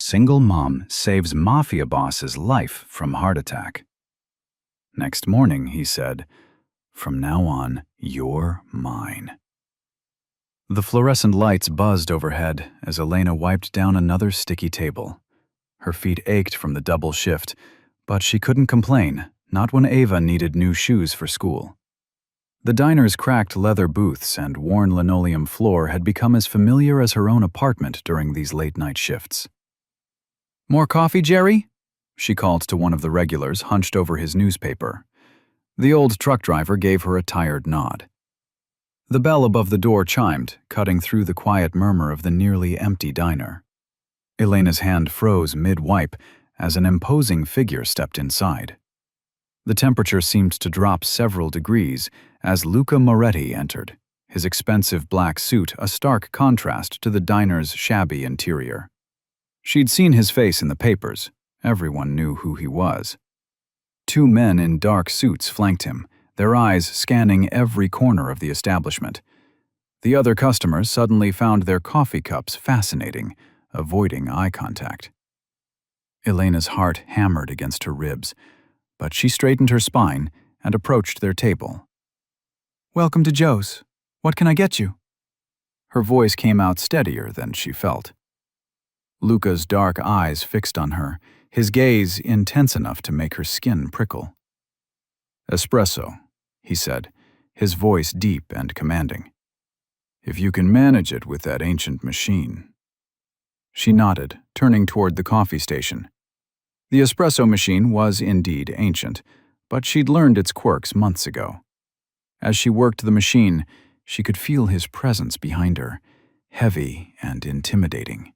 Single mom saves Mafia boss's life from heart attack. Next morning, he said, "From now on, you're mine." The fluorescent lights buzzed overhead as Elena wiped down another sticky table. Her feet ached from the double shift, but she couldn't complain, not when Ava needed new shoes for school. The diner's cracked leather booths and worn linoleum floor had become as familiar as her own apartment during these late-night shifts. "More coffee, Jerry?" she called to one of the regulars hunched over his newspaper. The old truck driver gave her a tired nod. The bell above the door chimed, cutting through the quiet murmur of the nearly empty diner. Elena's hand froze mid-wipe as an imposing figure stepped inside. The temperature seemed to drop several degrees as Luca Moretti entered, his expensive black suit a stark contrast to the diner's shabby interior. She'd seen his face in the papers. Everyone knew who he was. Two men in dark suits flanked him, their eyes scanning every corner of the establishment. The other customers suddenly found their coffee cups fascinating, avoiding eye contact. Elena's heart hammered against her ribs, but she straightened her spine and approached their table. "Welcome to Joe's. What can I get you?" Her voice came out steadier than she felt. Luca's dark eyes fixed on her, his gaze intense enough to make her skin prickle. "Espresso," he said, his voice deep and commanding. "If you can manage it with that ancient machine." She nodded, turning toward the coffee station. The espresso machine was indeed ancient, but she'd learned its quirks months ago. As she worked the machine, she could feel his presence behind her, heavy and intimidating.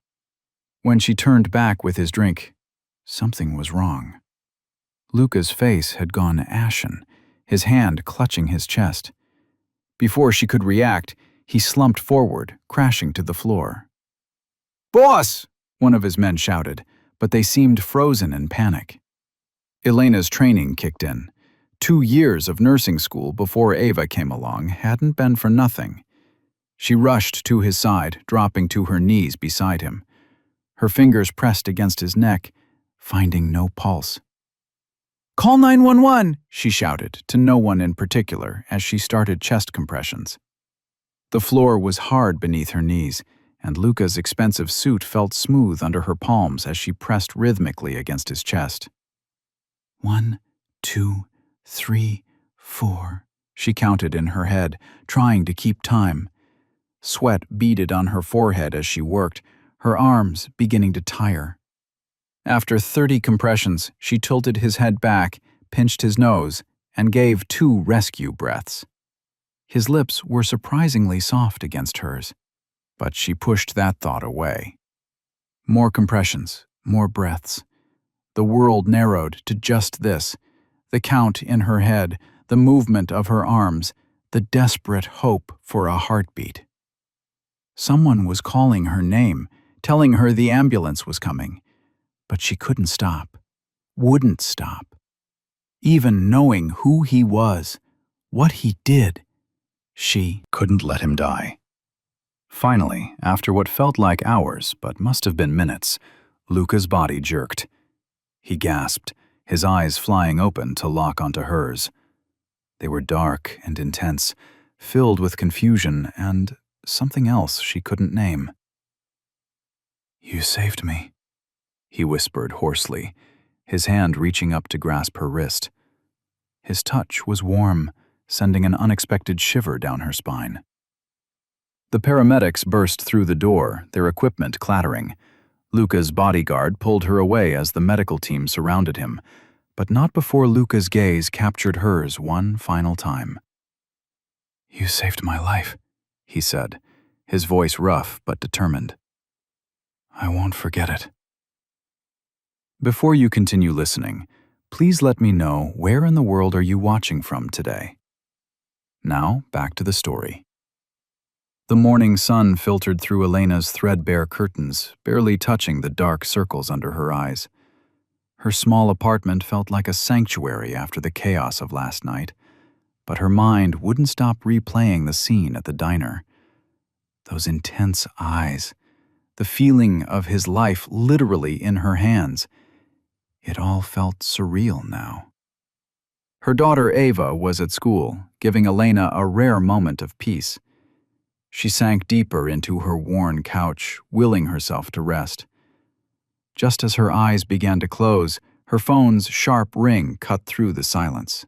When she turned back with his drink, something was wrong. Luca's face had gone ashen, his hand clutching his chest. Before she could react, he slumped forward, crashing to the floor. "Boss!" one of his men shouted, but they seemed frozen in panic. Elena's training kicked in. 2 years of nursing school before Ava came along hadn't been for nothing. She rushed to his side, dropping to her knees beside him. Her fingers pressed against his neck, finding no pulse. "Call 911!" she shouted, to no one in particular, as she started chest compressions. The floor was hard beneath her knees, and Luca's expensive suit felt smooth under her palms as she pressed rhythmically against his chest. 1, 2, 3, 4, she counted in her head, trying to keep time. Sweat beaded on her forehead as she worked, her arms beginning to tire. After 30 compressions, she tilted his head back, pinched his nose, and gave 2 rescue breaths. His lips were surprisingly soft against hers, but she pushed that thought away. More compressions, more breaths. The world narrowed to just this, the count in her head, the movement of her arms, the desperate hope for a heartbeat. Someone was calling her name, telling her the ambulance was coming, but she couldn't stop, wouldn't stop. Even knowing who he was, what he did, she couldn't let him die. Finally, after what felt like hours but must have been minutes, Luca's body jerked. He gasped, his eyes flying open to lock onto hers. They were dark and intense, filled with confusion and something else she couldn't name. "You saved me," he whispered hoarsely, his hand reaching up to grasp her wrist. His touch was warm, sending an unexpected shiver down her spine. The paramedics burst through the door, their equipment clattering. Luca's bodyguard pulled her away as the medical team surrounded him, but not before Luca's gaze captured hers one final time. "You saved my life," he said, his voice rough but determined. "I won't forget it." Before you continue listening, please let me know where in the world are you watching from today. Now, back to the story. The morning sun filtered through Elena's threadbare curtains, barely touching the dark circles under her eyes. Her small apartment felt like a sanctuary after the chaos of last night, but her mind wouldn't stop replaying the scene at the diner. Those intense eyes, the feeling of his life literally in her hands. It all felt surreal now. Her daughter Ava was at school, giving Elena a rare moment of peace. She sank deeper into her worn couch, willing herself to rest. Just as her eyes began to close, her phone's sharp ring cut through the silence.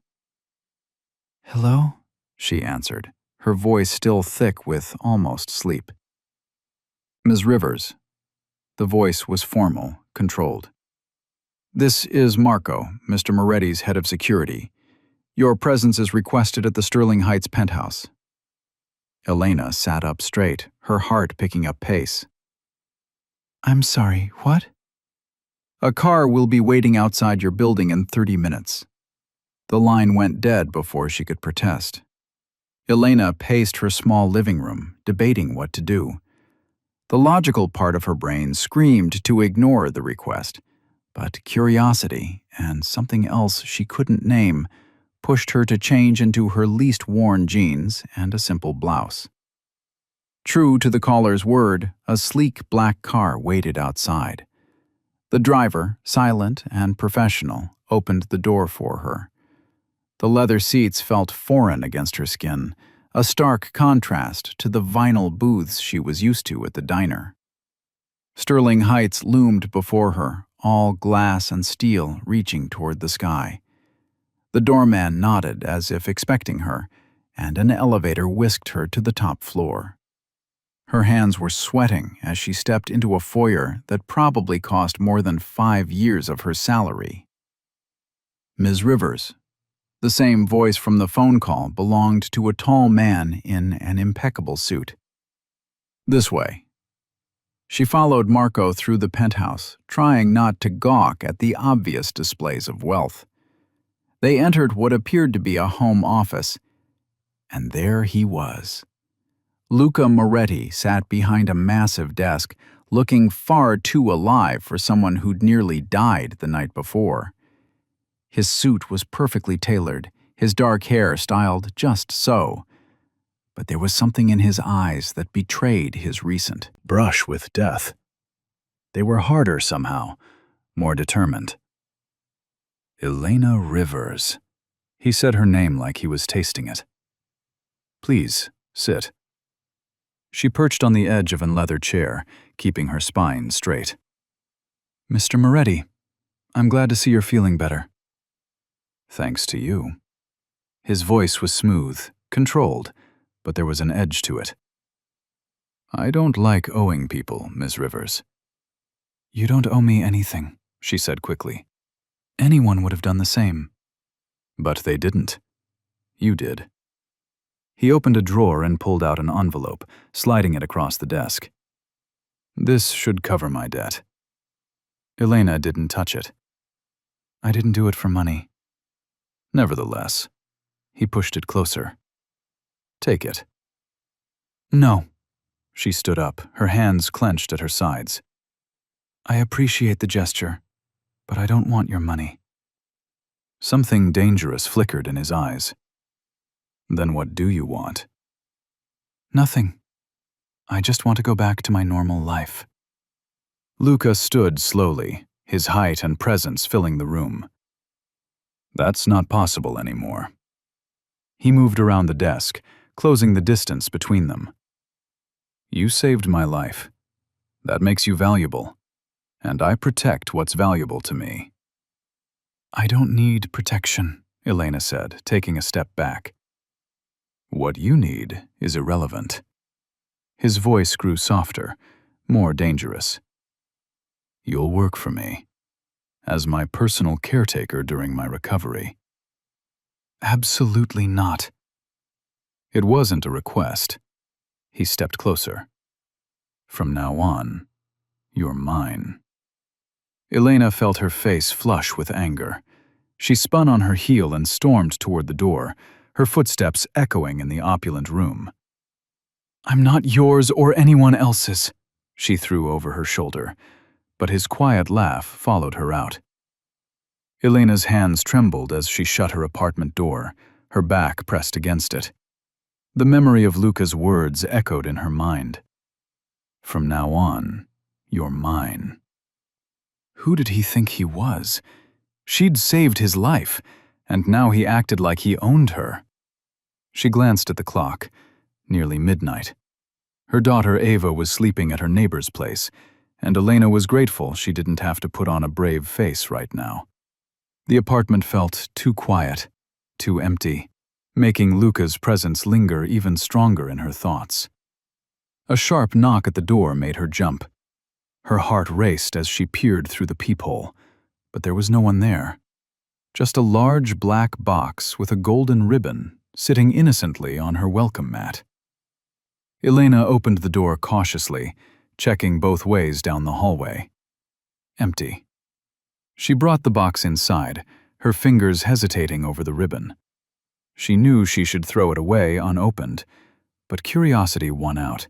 "Hello?" she answered, her voice still thick with almost sleep. "Ms. Rivers." The voice was formal, controlled. "This is Marco, Mr. Moretti's head of security. Your presence is requested at the Sterling Heights penthouse." Elena sat up straight, her heart picking up pace. "I'm sorry, what?" "A car will be waiting outside your building in 30 minutes. The line went dead before she could protest. Elena paced her small living room, debating what to do. The logical part of her brain screamed to ignore the request, but curiosity, and something else she couldn't name, pushed her to change into her least worn jeans and a simple blouse. True to the caller's word, a sleek black car waited outside. The driver, silent and professional, opened the door for her. The leather seats felt foreign against her skin, a stark contrast to the vinyl booths she was used to at the diner. Sterling Heights loomed before her, all glass and steel reaching toward the sky. The doorman nodded as if expecting her, and an elevator whisked her to the top floor. Her hands were sweating as she stepped into a foyer that probably cost more than 5 years of her salary. "Ms. Rivers." The same voice from the phone call belonged to a tall man in an impeccable suit. "This way." She followed Marco through the penthouse, trying not to gawk at the obvious displays of wealth. They entered what appeared to be a home office, and there he was. Luca Moretti sat behind a massive desk, looking far too alive for someone who'd nearly died the night before. His suit was perfectly tailored, his dark hair styled just so, but there was something in his eyes that betrayed his recent brush with death. They were harder somehow, more determined. "Elena Rivers." He said her name like he was tasting it. "Please, sit." She perched on the edge of a leather chair, keeping her spine straight. "Mr. Moretti, I'm glad to see you're feeling better." "Thanks to you." His voice was smooth, controlled, but there was an edge to it. "I don't like owing people, Ms. Rivers." "You don't owe me anything," she said quickly. "Anyone would have done the same." "But they didn't. You did." He opened a drawer and pulled out an envelope, sliding it across the desk. "This should cover my debt." Elena didn't touch it. "I didn't do it for money." "Nevertheless." He pushed it closer. "Take it." "No." She stood up, her hands clenched at her sides. "I appreciate the gesture, but I don't want your money." Something dangerous flickered in his eyes. "Then what do you want?" "Nothing. I just want to go back to my normal life." Luca stood slowly, his height and presence filling the room. "That's not possible anymore." He moved around the desk, closing the distance between them. "You saved my life. That makes you valuable, and I protect what's valuable to me." "I don't need protection," Elena said, taking a step back. "What you need is irrelevant." His voice grew softer, more dangerous. "You'll work for me, as my personal caretaker during my recovery." "Absolutely not." It wasn't a request. He stepped closer. "From now on, you're mine." Elena felt her face flush with anger. She spun on her heel and stormed toward the door, her footsteps echoing in the opulent room. "I'm not yours or anyone else's," she threw over her shoulder, but his quiet laugh followed her out. Elena's hands trembled as she shut her apartment door, her back pressed against it. The memory of Luca's words echoed in her mind. "From now on, You're mine. Who did he think he was? She'd saved his life, and now he acted like he owned her. She glanced at the clock. Nearly midnight. Her daughter Ava was sleeping at her neighbor's place, and Elena was grateful she didn't have to put on a brave face right now. The apartment felt too quiet, too empty, making Luca's presence linger even stronger in her thoughts. A sharp knock at the door made her jump. Her heart raced as she peered through the peephole, but there was no one there. Just a large black box with a golden ribbon sitting innocently on her welcome mat. Elena opened the door cautiously, checking both ways down the hallway. Empty. She brought the box inside, her fingers hesitating over the ribbon. She knew she should throw it away unopened, but curiosity won out.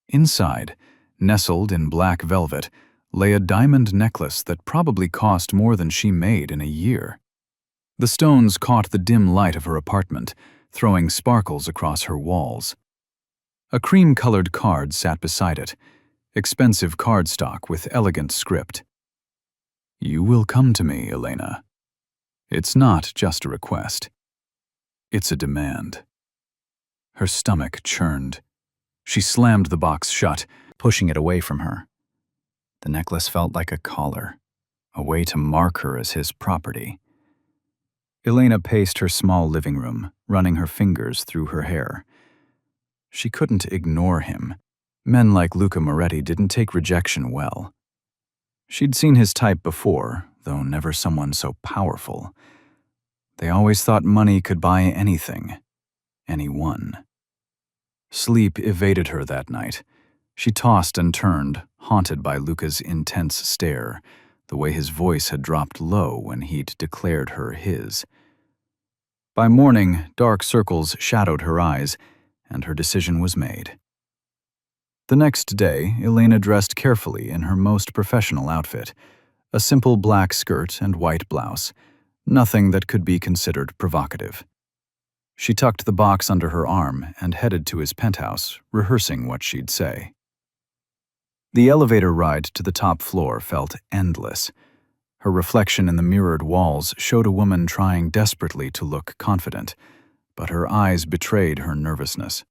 Inside, nestled in black velvet, lay a diamond necklace that probably cost more than she made in a year. The stones caught the dim light of her apartment, throwing sparkles across her walls. A cream-colored card sat beside it, expensive cardstock with elegant script. You will come to me, Elena. It's not just a request. It's a demand. Her stomach churned. She slammed the box shut, pushing it away from her. The necklace felt like a collar, a way to mark her as his property. Elena paced her small living room, running her fingers through her hair. She couldn't ignore him. Men like Luca Moretti didn't take rejection well. She'd seen his type before, though never someone so powerful. They always thought money could buy anything, anyone. Sleep evaded her that night. She tossed and turned, haunted by Luca's intense stare, the way his voice had dropped low when he'd declared her his. By morning, dark circles shadowed her eyes, and her decision was made. The next day, Elena dressed carefully in her most professional outfit, a simple black skirt and white blouse, nothing that could be considered provocative. She tucked the box under her arm and headed to his penthouse, rehearsing what she'd say. The elevator ride to the top floor felt endless. Her reflection in the mirrored walls showed a woman trying desperately to look confident, but her eyes betrayed her nervousness.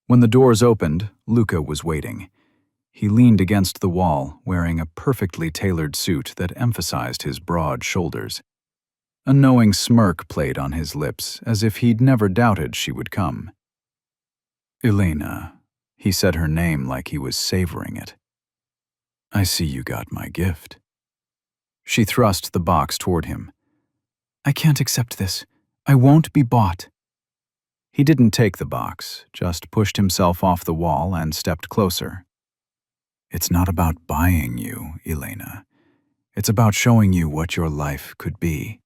When the doors opened, Luca was waiting. He leaned against the wall, wearing a perfectly tailored suit that emphasized his broad shoulders. A knowing smirk played on his lips, as if he'd never doubted she would come. Elena, he said her name like he was savoring it. I see you got my gift. She thrust the box toward him. I can't accept this. I won't be bought. He didn't take the box, just pushed himself off the wall and stepped closer. It's not about buying you, Elena. It's about showing you what your life could be.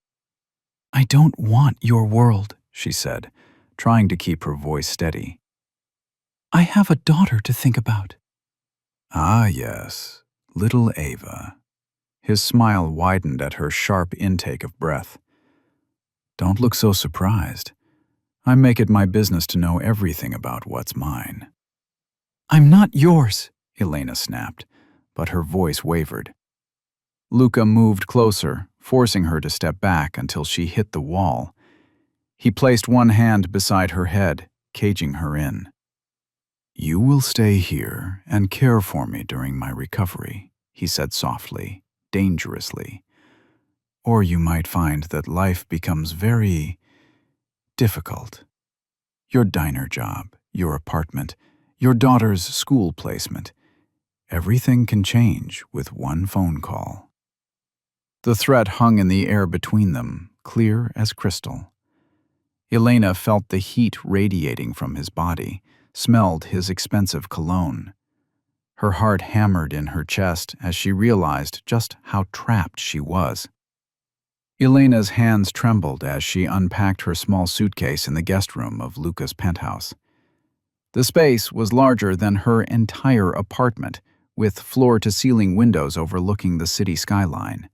I don't want your world, she said, trying to keep her voice steady. I have a daughter to think about. Ah, yes, little Ava. His smile widened at her sharp intake of breath. Don't look so surprised. I make it my business to know everything about what's mine. I'm not yours, Elena snapped, but her voice wavered. Luca moved closer, forcing her to step back until she hit the wall. He placed one hand beside her head, caging her in. You will stay here and care for me during my recovery, he said softly, dangerously. Or you might find that life becomes very difficult. Your diner job, your apartment, your daughter's school placement. Everything can change with one phone call. The threat hung in the air between them, clear as crystal. Elena felt the heat radiating from his body, smelled his expensive cologne. Her heart hammered in her chest as she realized just how trapped she was. Elena's hands trembled as she unpacked her small suitcase in the guest room of Luca's penthouse. The space was larger than her entire apartment, with floor-to-ceiling windows overlooking the city skyline.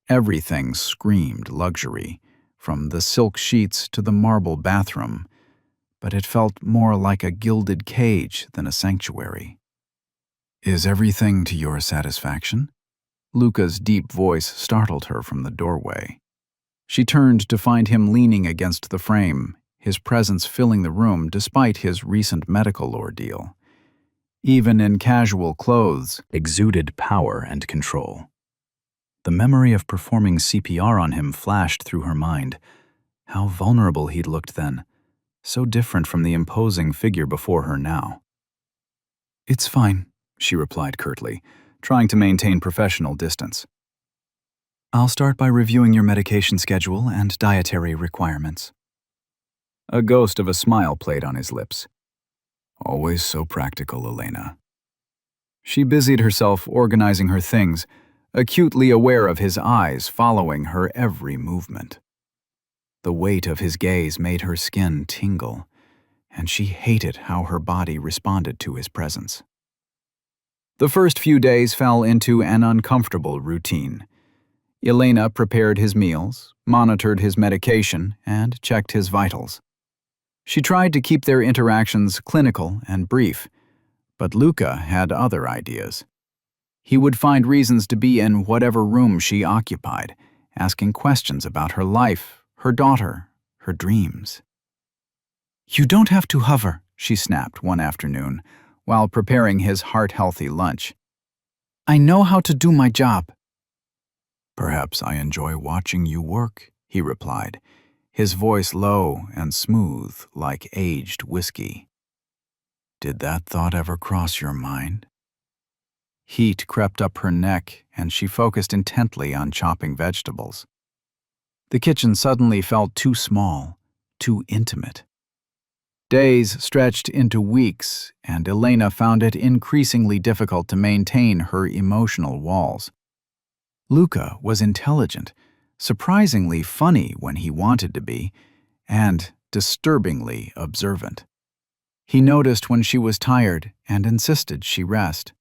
Everything screamed luxury, from the silk sheets to the marble bathroom, but it felt more like a gilded cage than a sanctuary. Is everything to your satisfaction? Luca's deep voice startled her from the doorway. She turned to find him leaning against the frame, his presence filling the room despite his recent medical ordeal. Even in casual clothes, exuded power and control. The memory of performing CPR on him flashed through her mind. How vulnerable he'd looked then, so different from the imposing figure before her now. "It's fine," she replied curtly, trying to maintain professional distance. "I'll start by reviewing your medication schedule and dietary requirements." A ghost of a smile played on his lips. Always so practical, Elena. She busied herself organizing her things, acutely aware of his eyes following her every movement. The weight of his gaze made her skin tingle, and she hated how her body responded to his presence. The first few days fell into an uncomfortable routine. Elena prepared his meals, monitored his medication, and checked his vitals. She tried to keep their interactions clinical and brief, but Luca had other ideas. He would find reasons to be in whatever room she occupied, asking questions about her life, her daughter, her dreams. "You don't have to hover," she snapped one afternoon, while preparing his heart-healthy lunch. "I know how to do my job." "Perhaps I enjoy watching you work," he replied, his voice low and smooth like aged whiskey. "Did that thought ever cross your mind?" Heat crept up her neck, and she focused intently on chopping vegetables. The kitchen suddenly felt too small, too intimate. Days stretched into weeks, and Elena found it increasingly difficult to maintain her emotional walls. Luca was intelligent, surprisingly funny when he wanted to be, and disturbingly observant. He noticed when she was tired and insisted she rest.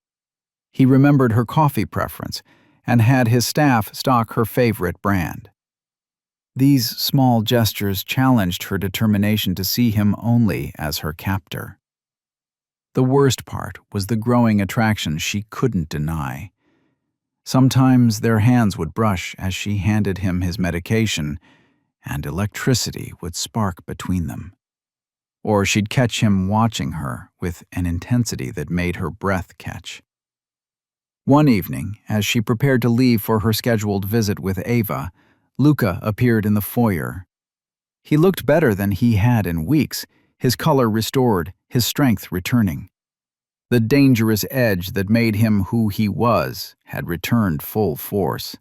He remembered her coffee preference and had his staff stock her favorite brand. These small gestures challenged her determination to see him only as her captor. The worst part was the growing attraction she couldn't deny. Sometimes their hands would brush as she handed him his medication, and electricity would spark between them. Or she'd catch him watching her with an intensity that made her breath catch. One evening, as she prepared to leave for her scheduled visit with Ava, Luca appeared in the foyer. He looked better than he had in weeks, his color restored, his strength returning. The dangerous edge that made him who he was had returned full force.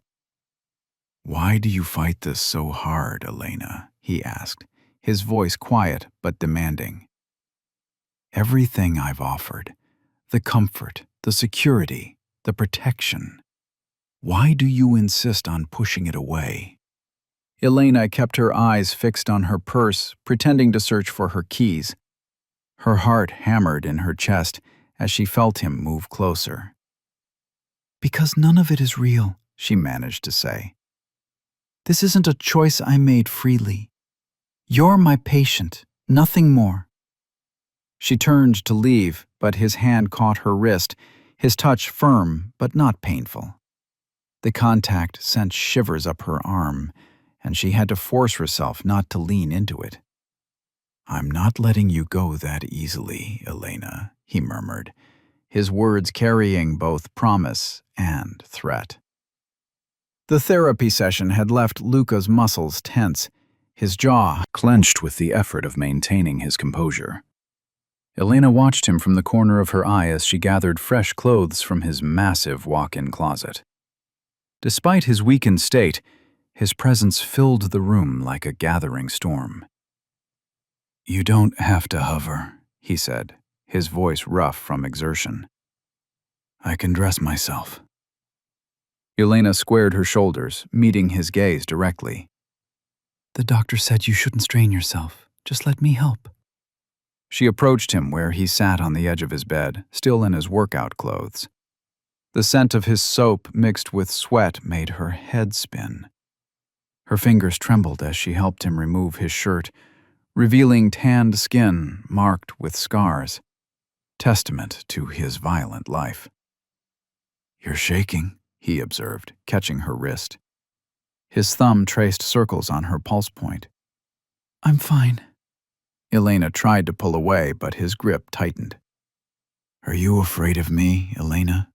"Why do you fight this so hard, Elena?" he asked, his voice quiet but demanding. "Everything I've offered, the comfort, the security, the protection. Why do you insist on pushing it away?" Elena kept her eyes fixed on her purse, pretending to search for her keys. Her heart hammered in her chest as she felt him move closer. "Because none of it is real," she managed to say. "This isn't a choice I made freely. You're my patient, nothing more." She turned to leave, but his hand caught her wrist, his touch firm but not painful. The contact sent shivers up her arm, and she had to force herself not to lean into it. "I'm not letting you go that easily, Elena," he murmured, his words carrying both promise and threat. The therapy session had left Luca's muscles tense, his jaw clenched with the effort of maintaining his composure. Elena watched him from the corner of her eye as she gathered fresh clothes from his massive walk-in closet. Despite his weakened state, his presence filled the room like a gathering storm. "You don't have to hover," he said, his voice rough from exertion. "I can dress myself." Elena squared her shoulders, meeting his gaze directly. "The doctor said you shouldn't strain yourself. Just let me help." She approached him where he sat on the edge of his bed, still in his workout clothes. The scent of his soap mixed with sweat made her head spin. Her fingers trembled as she helped him remove his shirt, revealing tanned skin marked with scars, testament to his violent life. You're shaking, he observed, catching her wrist. His thumb traced circles on her pulse point. I'm fine. Elena tried to pull away, but his grip tightened. Are you afraid of me, Elena?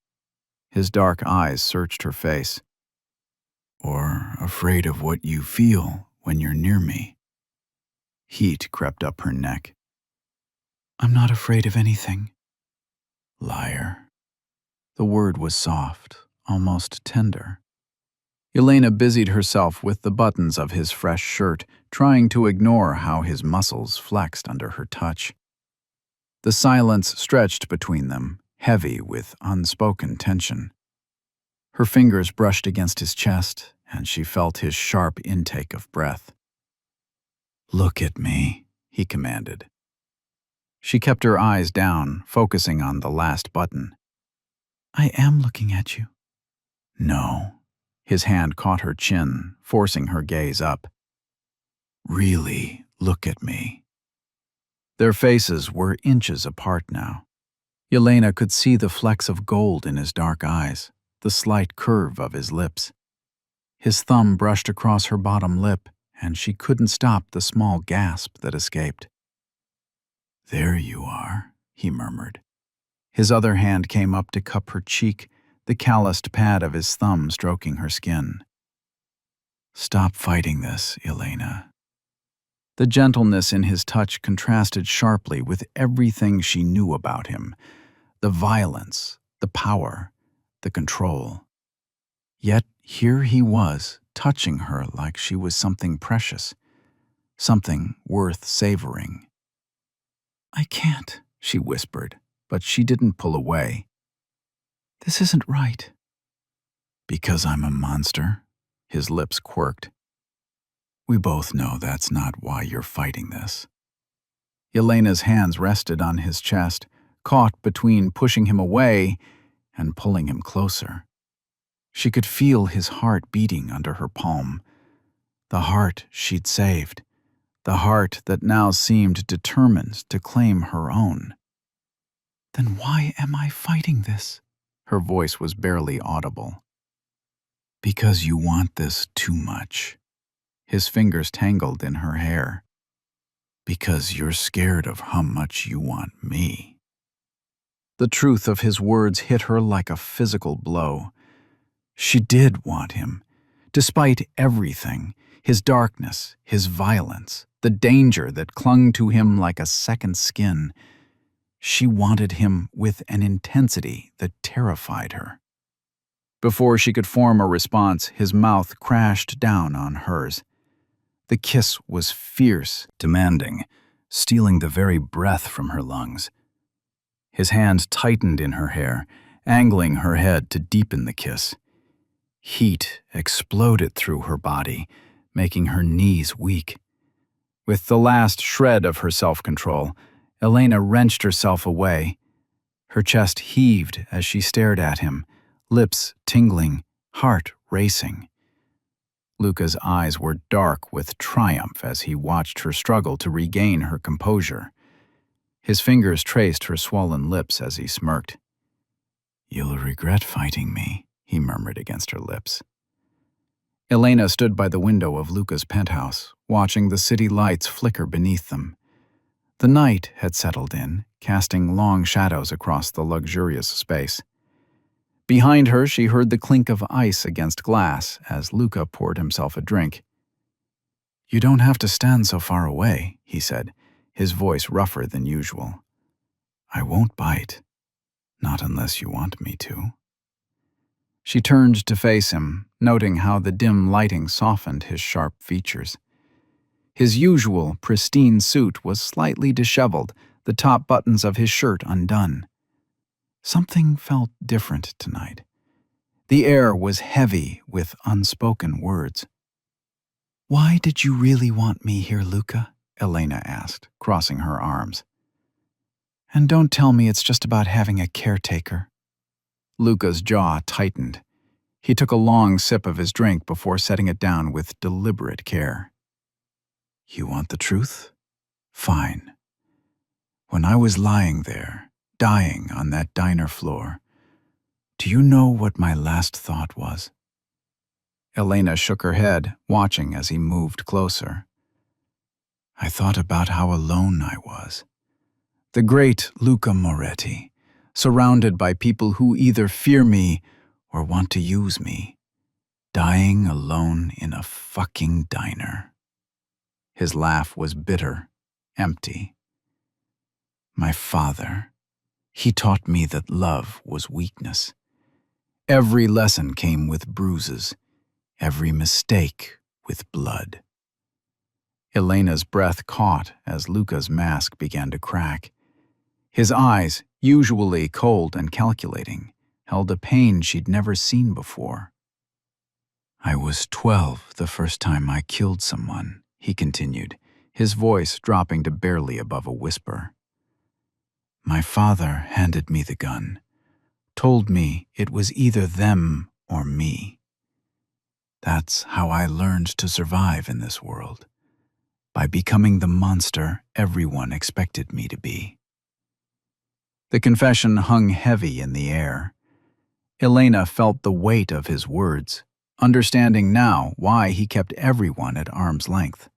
His dark eyes searched her face. Or afraid of what you feel when you're near me? Heat crept up her neck. I'm not afraid of anything. Liar. The word was soft, almost tender. Elena busied herself with the buttons of his fresh shirt, trying to ignore how his muscles flexed under her touch. The silence stretched between them, heavy with unspoken tension. Her fingers brushed against his chest, and she felt his sharp intake of breath. Look at me, he commanded. She kept her eyes down, focusing on the last button. I am looking at you. No. His hand caught her chin, forcing her gaze up. Really, look at me. Their faces were inches apart now. Elena could see the flecks of gold in his dark eyes, the slight curve of his lips. His thumb brushed across her bottom lip, and she couldn't stop the small gasp that escaped. There you are, he murmured. His other hand came up to cup her cheek, the calloused pad of his thumb stroking her skin. Stop fighting this, Elena. The gentleness in his touch contrasted sharply with everything she knew about him, the violence, the power, the control. Yet here he was, touching her like she was something precious, something worth savoring. I can't, she whispered, but she didn't pull away. This isn't right. Because I'm a monster? His lips quirked. We both know that's not why you're fighting this. Elena's hands rested on his chest, caught between pushing him away and pulling him closer. She could feel his heart beating under her palm, the heart she'd saved, the heart that now seemed determined to claim her own. Then why am I fighting this? Her voice was barely audible. Because you want this too much. His fingers tangled in her hair. Because you're scared of how much you want me. The truth of his words hit her like a physical blow. She did want him. Despite everything, his darkness, his violence, the danger that clung to him like a second skin, she wanted him with an intensity that terrified her. Before she could form a response, his mouth crashed down on hers. The kiss was fierce, demanding, stealing the very breath from her lungs. His hand tightened in her hair, angling her head to deepen the kiss. Heat exploded through her body, making her knees weak. With the last shred of her self-control, Elena wrenched herself away. Her chest heaved as she stared at him, lips tingling, heart racing. Luca's eyes were dark with triumph as he watched her struggle to regain her composure. His fingers traced her swollen lips as he smirked. You'll regret fighting me, he murmured against her lips. Elena stood by the window of Luca's penthouse, watching the city lights flicker beneath them. The night had settled in, casting long shadows across the luxurious space. Behind her, she heard the clink of ice against glass as Luca poured himself a drink. You don't have to stand so far away, he said, his voice rougher than usual. I won't bite. Not unless you want me to. She turned to face him, noting how the dim lighting softened his sharp features. His usual, pristine suit was slightly disheveled, the top buttons of his shirt undone. Something felt different tonight. The air was heavy with unspoken words. Why did you really want me here, Luca? Elena asked, crossing her arms. And don't tell me it's just about having a caretaker. Luca's jaw tightened. He took a long sip of his drink before setting it down with deliberate care. You want the truth? Fine. When I was lying there, dying on that diner floor, Do you know what my last thought was? Elena shook her head, watching as he moved closer. I thought about how alone I was. The great Luca Moretti, surrounded by people who either fear me or want to use me, dying alone in a fucking diner. His laugh was bitter, empty. My father, he taught me that love was weakness. Every lesson came with bruises, every mistake with blood. Elena's breath caught as Luca's mask began to crack. His eyes, usually cold and calculating, held a pain she'd never seen before. I was 12 the first time I killed someone, he continued, his voice dropping to barely above a whisper. My father handed me the gun, told me it was either them or me. That's how I learned to survive in this world, by becoming the monster everyone expected me to be. The confession hung heavy in the air. Elena felt the weight of his words, understanding now why he kept everyone at arm's length.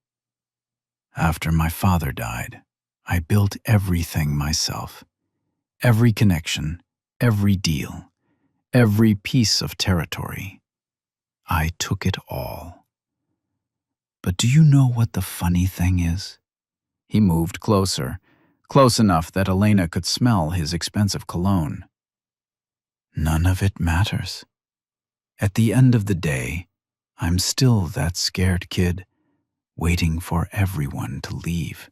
After my father died, I built everything myself. Every connection, every deal, every piece of territory. I took it all. But do you know what the funny thing is? He moved closer, close enough that Elena could smell his expensive cologne. None of it matters. At the end of the day, I'm still that scared kid, waiting for everyone to leave.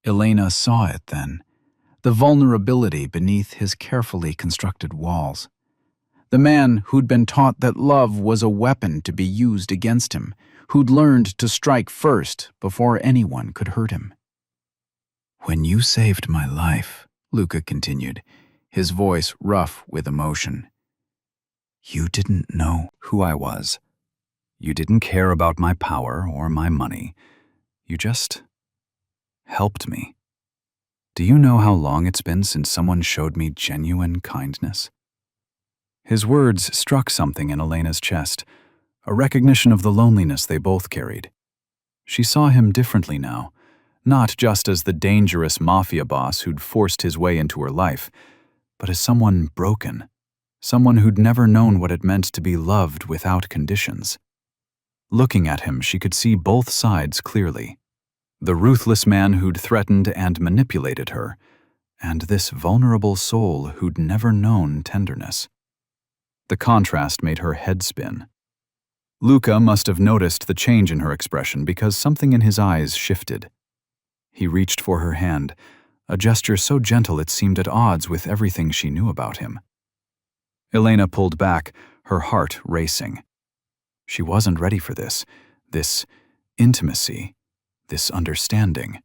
Elena saw it then, the vulnerability beneath his carefully constructed walls. The man who'd been taught that love was a weapon to be used against him, who'd learned to strike first before anyone could hurt him. When you saved my life, Luca continued, his voice rough with emotion, you didn't know who I was. You didn't care about my power or my money. You just helped me. Do you know how long it's been since someone showed me genuine kindness? His words struck something in Elena's chest, a recognition of the loneliness they both carried. She saw him differently now, not just as the dangerous Mafia boss who'd forced his way into her life, but as someone broken, someone who'd never known what it meant to be loved without conditions. Looking at him, she could see both sides clearly. The ruthless man who'd threatened and manipulated her, and this vulnerable soul who'd never known tenderness. The contrast made her head spin. Luca must have noticed the change in her expression because something in his eyes shifted. He reached for her hand, a gesture so gentle it seemed at odds with everything she knew about him. Elena pulled back, her heart racing. She wasn't ready for this intimacy, this understanding.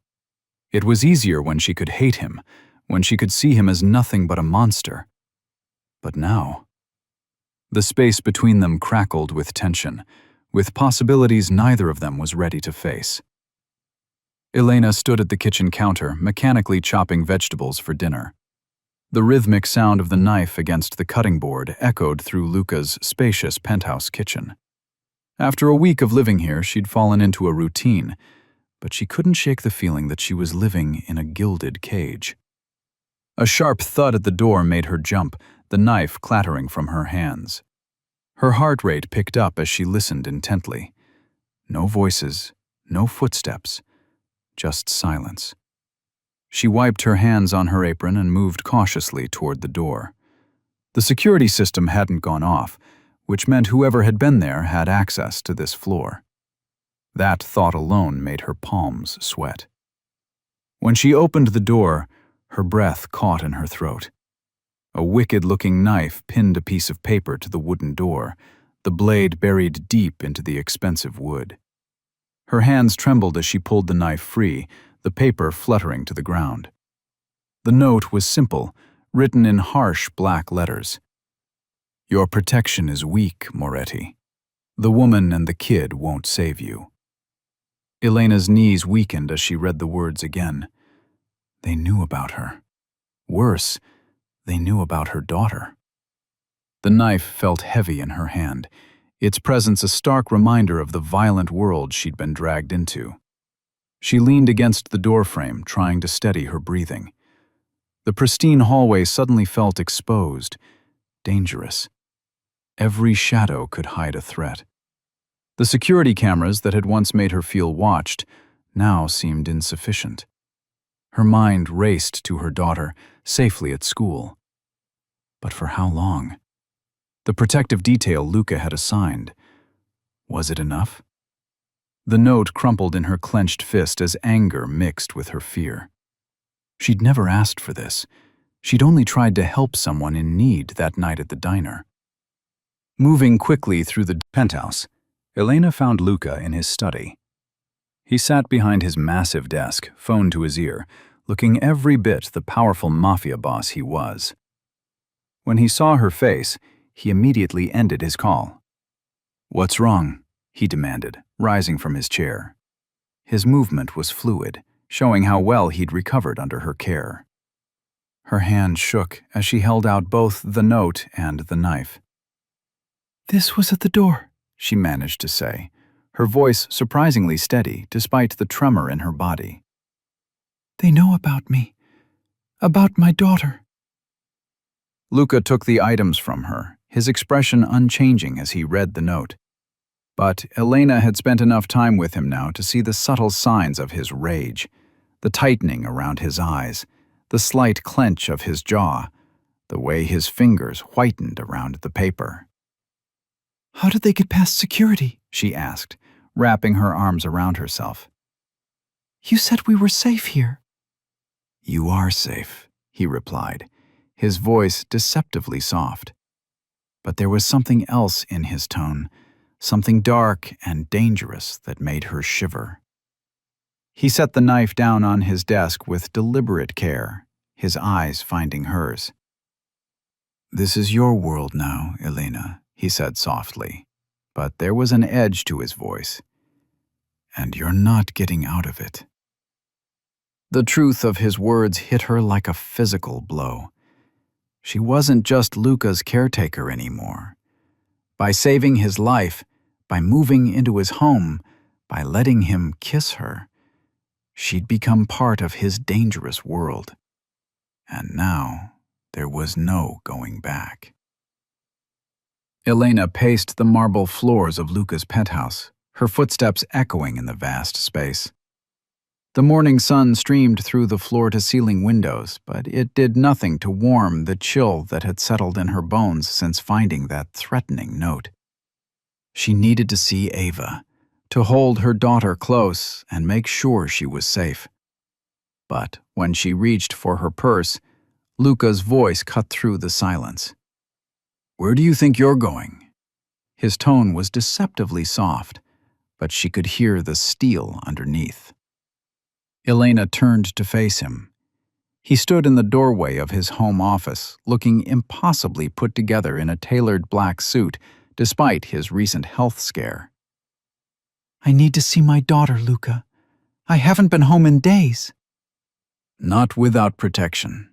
It was easier when she could hate him, when she could see him as nothing but a monster. But now, the space between them crackled with tension, with possibilities neither of them was ready to face. Elena stood at the kitchen counter, mechanically chopping vegetables for dinner. The rhythmic sound of the knife against the cutting board echoed through Luca's spacious penthouse kitchen. After a week of living here, she'd fallen into a routine, but she couldn't shake the feeling that she was living in a gilded cage. A sharp thud at the door made her jump, the knife clattering from her hands. Her heart rate picked up as she listened intently. No voices, no footsteps, just silence. She wiped her hands on her apron and moved cautiously toward the door. The security system hadn't gone off, which meant whoever had been there had access to this floor. That thought alone made her palms sweat. When she opened the door, her breath caught in her throat. A wicked-looking knife pinned a piece of paper to the wooden door, the blade buried deep into the expensive wood. Her hands trembled as she pulled the knife free, the paper fluttering to the ground. The note was simple, written in harsh black letters. Your protection is weak, Moretti. The woman and the kid won't save you. Elena's knees weakened as she read the words again. They knew about her. Worse, they knew about her daughter. The knife felt heavy in her hand, its presence a stark reminder of the violent world she'd been dragged into. She leaned against the doorframe, trying to steady her breathing. The pristine hallway suddenly felt exposed, dangerous. Every shadow could hide a threat. The security cameras that had once made her feel watched now seemed insufficient. Her mind raced to her daughter, safely at school. But for how long? The protective detail Luca had assigned. Was it enough? The note crumpled in her clenched fist as anger mixed with her fear. She'd never asked for this. She'd only tried to help someone in need that night at the diner. Moving quickly through the penthouse, Elena found Luca in his study. He sat behind his massive desk, phone to his ear, looking every bit the powerful mafia boss he was. When he saw her face, he immediately ended his call. "What's wrong?" he demanded, rising from his chair. His movement was fluid, showing how well he'd recovered under her care. Her hand shook as she held out both the note and the knife. "This was at the door," she managed to say, her voice surprisingly steady despite the tremor in her body. "They know about me, about my daughter." Luca took the items from her, his expression unchanging as he read the note. But Elena had spent enough time with him now to see the subtle signs of his rage, the tightening around his eyes, the slight clench of his jaw, the way his fingers whitened around the paper. "How did they get past security?" she asked, wrapping her arms around herself. "You said we were safe here." "You are safe," he replied, his voice deceptively soft. But there was something else in his tone, something dark and dangerous that made her shiver. He set the knife down on his desk with deliberate care, his eyes finding hers. "This is your world now, Elena," he said softly, but there was an edge to his voice. "And you're not getting out of it." The truth of his words hit her like a physical blow. She wasn't just Luca's caretaker anymore. By saving his life, by moving into his home, by letting him kiss her, she'd become part of his dangerous world. And now, there was no going back. Elena paced the marble floors of Luca's penthouse, her footsteps echoing in the vast space. The morning sun streamed through the floor-to-ceiling windows, but it did nothing to warm the chill that had settled in her bones since finding that threatening note. She needed to see Ava, to hold her daughter close and make sure she was safe. But when she reached for her purse, Luca's voice cut through the silence. "Where do you think you're going?" His tone was deceptively soft, but she could hear the steel underneath. Elena turned to face him. He stood in the doorway of his home office, looking impossibly put together in a tailored black suit, despite his recent health scare. "I need to see my daughter, Luca. I haven't been home in days." "Not without protection."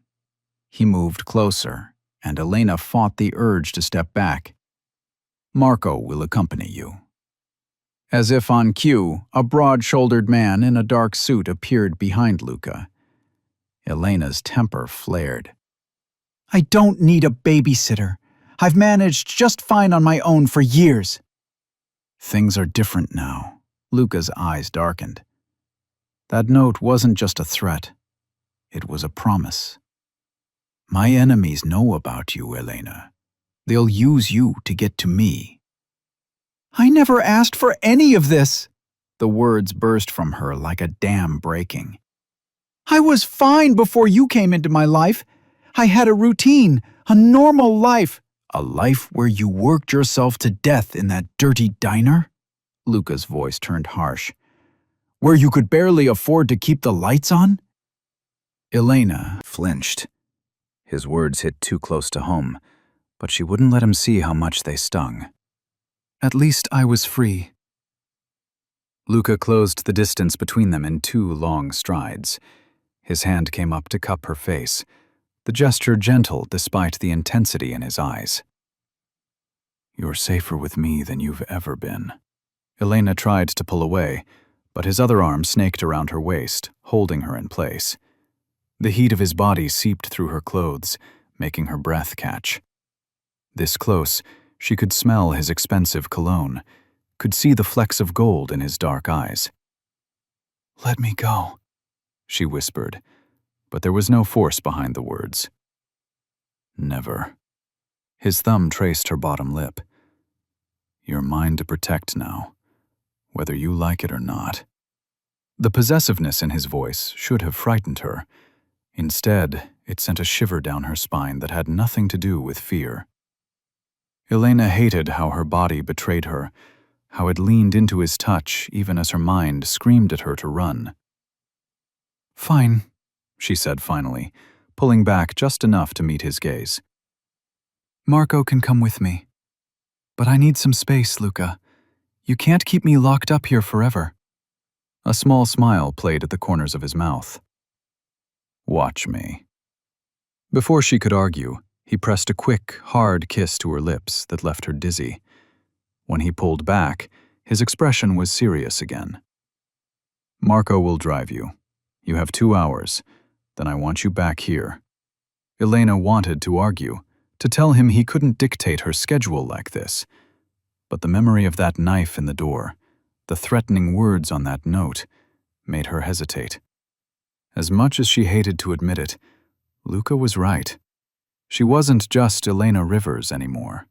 He moved closer, and Elena fought the urge to step back. "Marco will accompany you." As if on cue, a broad-shouldered man in a dark suit appeared behind Luca. Elena's temper flared. "I don't need a babysitter. I've managed just fine on my own for years." "Things are different now." Luca's eyes darkened. That note wasn't just a threat. It was a promise. "My enemies know about you, Elena. They'll use you to get to me." "I never asked for any of this." The words burst from her like a dam breaking. "I was fine before you came into my life. I had a routine, a normal life." "A life where you worked yourself to death in that dirty diner?" Luca's voice turned harsh. "Where you could barely afford to keep the lights on?" Elena flinched. His words hit too close to home, but she wouldn't let him see how much they stung. "At least I was free." Luca closed the distance between them in 2 long strides. His hand came up to cup her face, the gesture gentle despite the intensity in his eyes. You're safer with me than you've ever been. Elena tried to pull away, but his other arm snaked around her waist, holding her in place. The heat of his body seeped through her clothes, making her breath catch. This close, she could smell his expensive cologne, could see the flecks of gold in his dark eyes. "Let me go," she whispered, but there was no force behind the words. "Never." His thumb traced her bottom lip. "You're mine to protect now, whether you like it or not." The possessiveness in his voice should have frightened her. Instead, it sent a shiver down her spine that had nothing to do with fear. Elena hated how her body betrayed her, how it leaned into his touch even as her mind screamed at her to run. "Fine," she said finally, pulling back just enough to meet his gaze. "Marco can come with me. But I need some space, Luca. You can't keep me locked up here forever." A small smile played at the corners of his mouth. "Watch me." Before she could argue, he pressed a quick, hard kiss to her lips that left her dizzy. When he pulled back, his expression was serious again. "Marco will drive you. You have 2 hours. Then I want you back here." Elena wanted to argue, to tell him he couldn't dictate her schedule like this. But the memory of that knife in the door, the threatening words on that note, made her hesitate. As much as she hated to admit it, Luca was right. She wasn't just Elena Rivers anymore.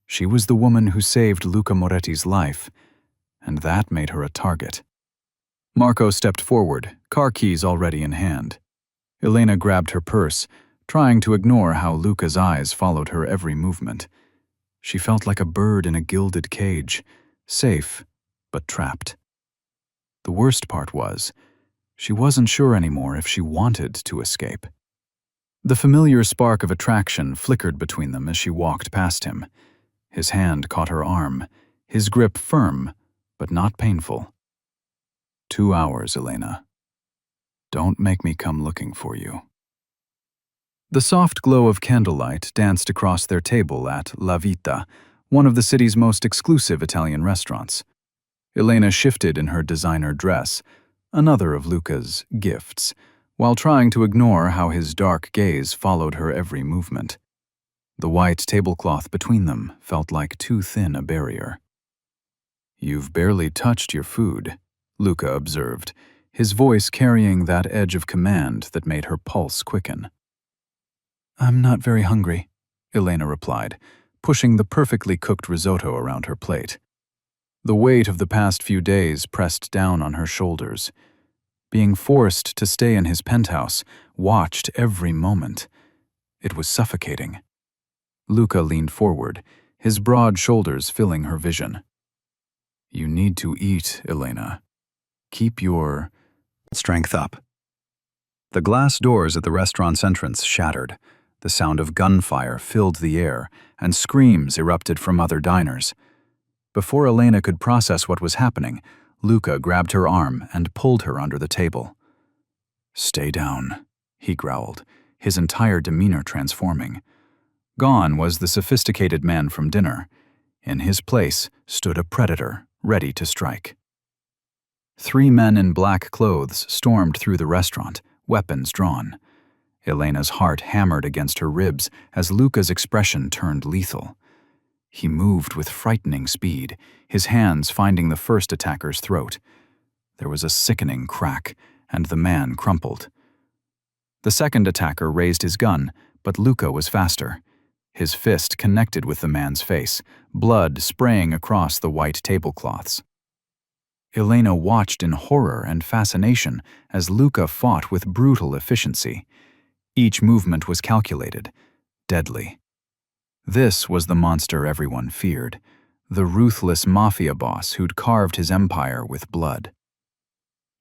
She was the woman who saved Luca Moretti's life, and that made her a target. Marco stepped forward, car keys already in hand. Elena grabbed her purse, trying to ignore how Luca's eyes followed her every movement. She felt like a bird in a gilded cage, safe, but trapped. The worst part was, she wasn't sure anymore if she wanted to escape. The familiar spark of attraction flickered between them as she walked past him. His hand caught her arm, his grip firm, but not painful. 2 hours, Elena. Don't make me come looking for you. The soft glow of candlelight danced across their table at La Vita, one of the city's most exclusive Italian restaurants. Elena shifted in her designer dress, another of Luca's gifts, while trying to ignore how his dark gaze followed her every movement. The white tablecloth between them felt like too thin a barrier. "You've barely touched your food," Luca observed, his voice carrying that edge of command that made her pulse quicken. "I'm not very hungry," Elena replied, pushing the perfectly cooked risotto around her plate. The weight of the past few days pressed down on her shoulders. Being forced to stay in his penthouse, watched every moment. It was suffocating. Luca leaned forward, his broad shoulders filling her vision. "You need to eat, Elena. Keep your strength up." The glass doors at the restaurant's entrance shattered. The sound of gunfire filled the air, and screams erupted from other diners. Before Elena could process what was happening, Luca grabbed her arm and pulled her under the table. "Stay down," he growled, his entire demeanor transforming. Gone was the sophisticated man from dinner. In his place stood a predator, ready to strike. 3 men in black clothes stormed through the restaurant, weapons drawn. Elena's heart hammered against her ribs as Luca's expression turned lethal. He moved with frightening speed, his hands finding the first attacker's throat. There was a sickening crack, and the man crumpled. The second attacker raised his gun, but Luca was faster. His fist connected with the man's face, blood spraying across the white tablecloths. Elena watched in horror and fascination as Luca fought with brutal efficiency. Each movement was calculated, deadly. This was the monster everyone feared, the ruthless Mafia boss who'd carved his empire with blood.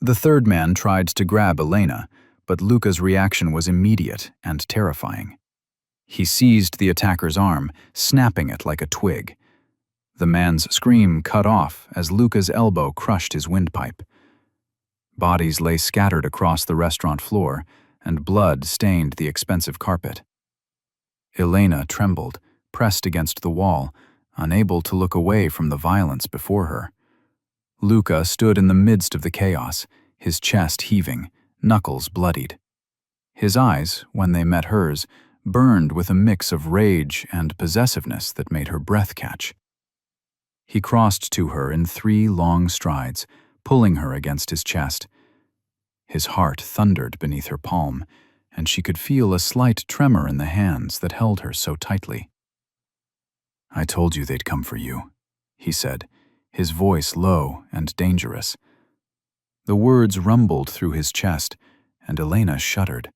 The third man tried to grab Elena, but Luca's reaction was immediate and terrifying. He seized the attacker's arm, snapping it like a twig. The man's scream cut off as Luca's elbow crushed his windpipe. Bodies lay scattered across the restaurant floor, and blood stained the expensive carpet. Elena trembled, pressed against the wall, unable to look away from the violence before her. Luca stood in the midst of the chaos, his chest heaving, knuckles bloodied. His eyes, when they met hers, burned with a mix of rage and possessiveness that made her breath catch. He crossed to her in 3 long strides, pulling her against his chest. His heart thundered beneath her palm, and she could feel a slight tremor in the hands that held her so tightly. "I told you they'd come for you," he said, his voice low and dangerous. The words rumbled through his chest, and Elena shuddered,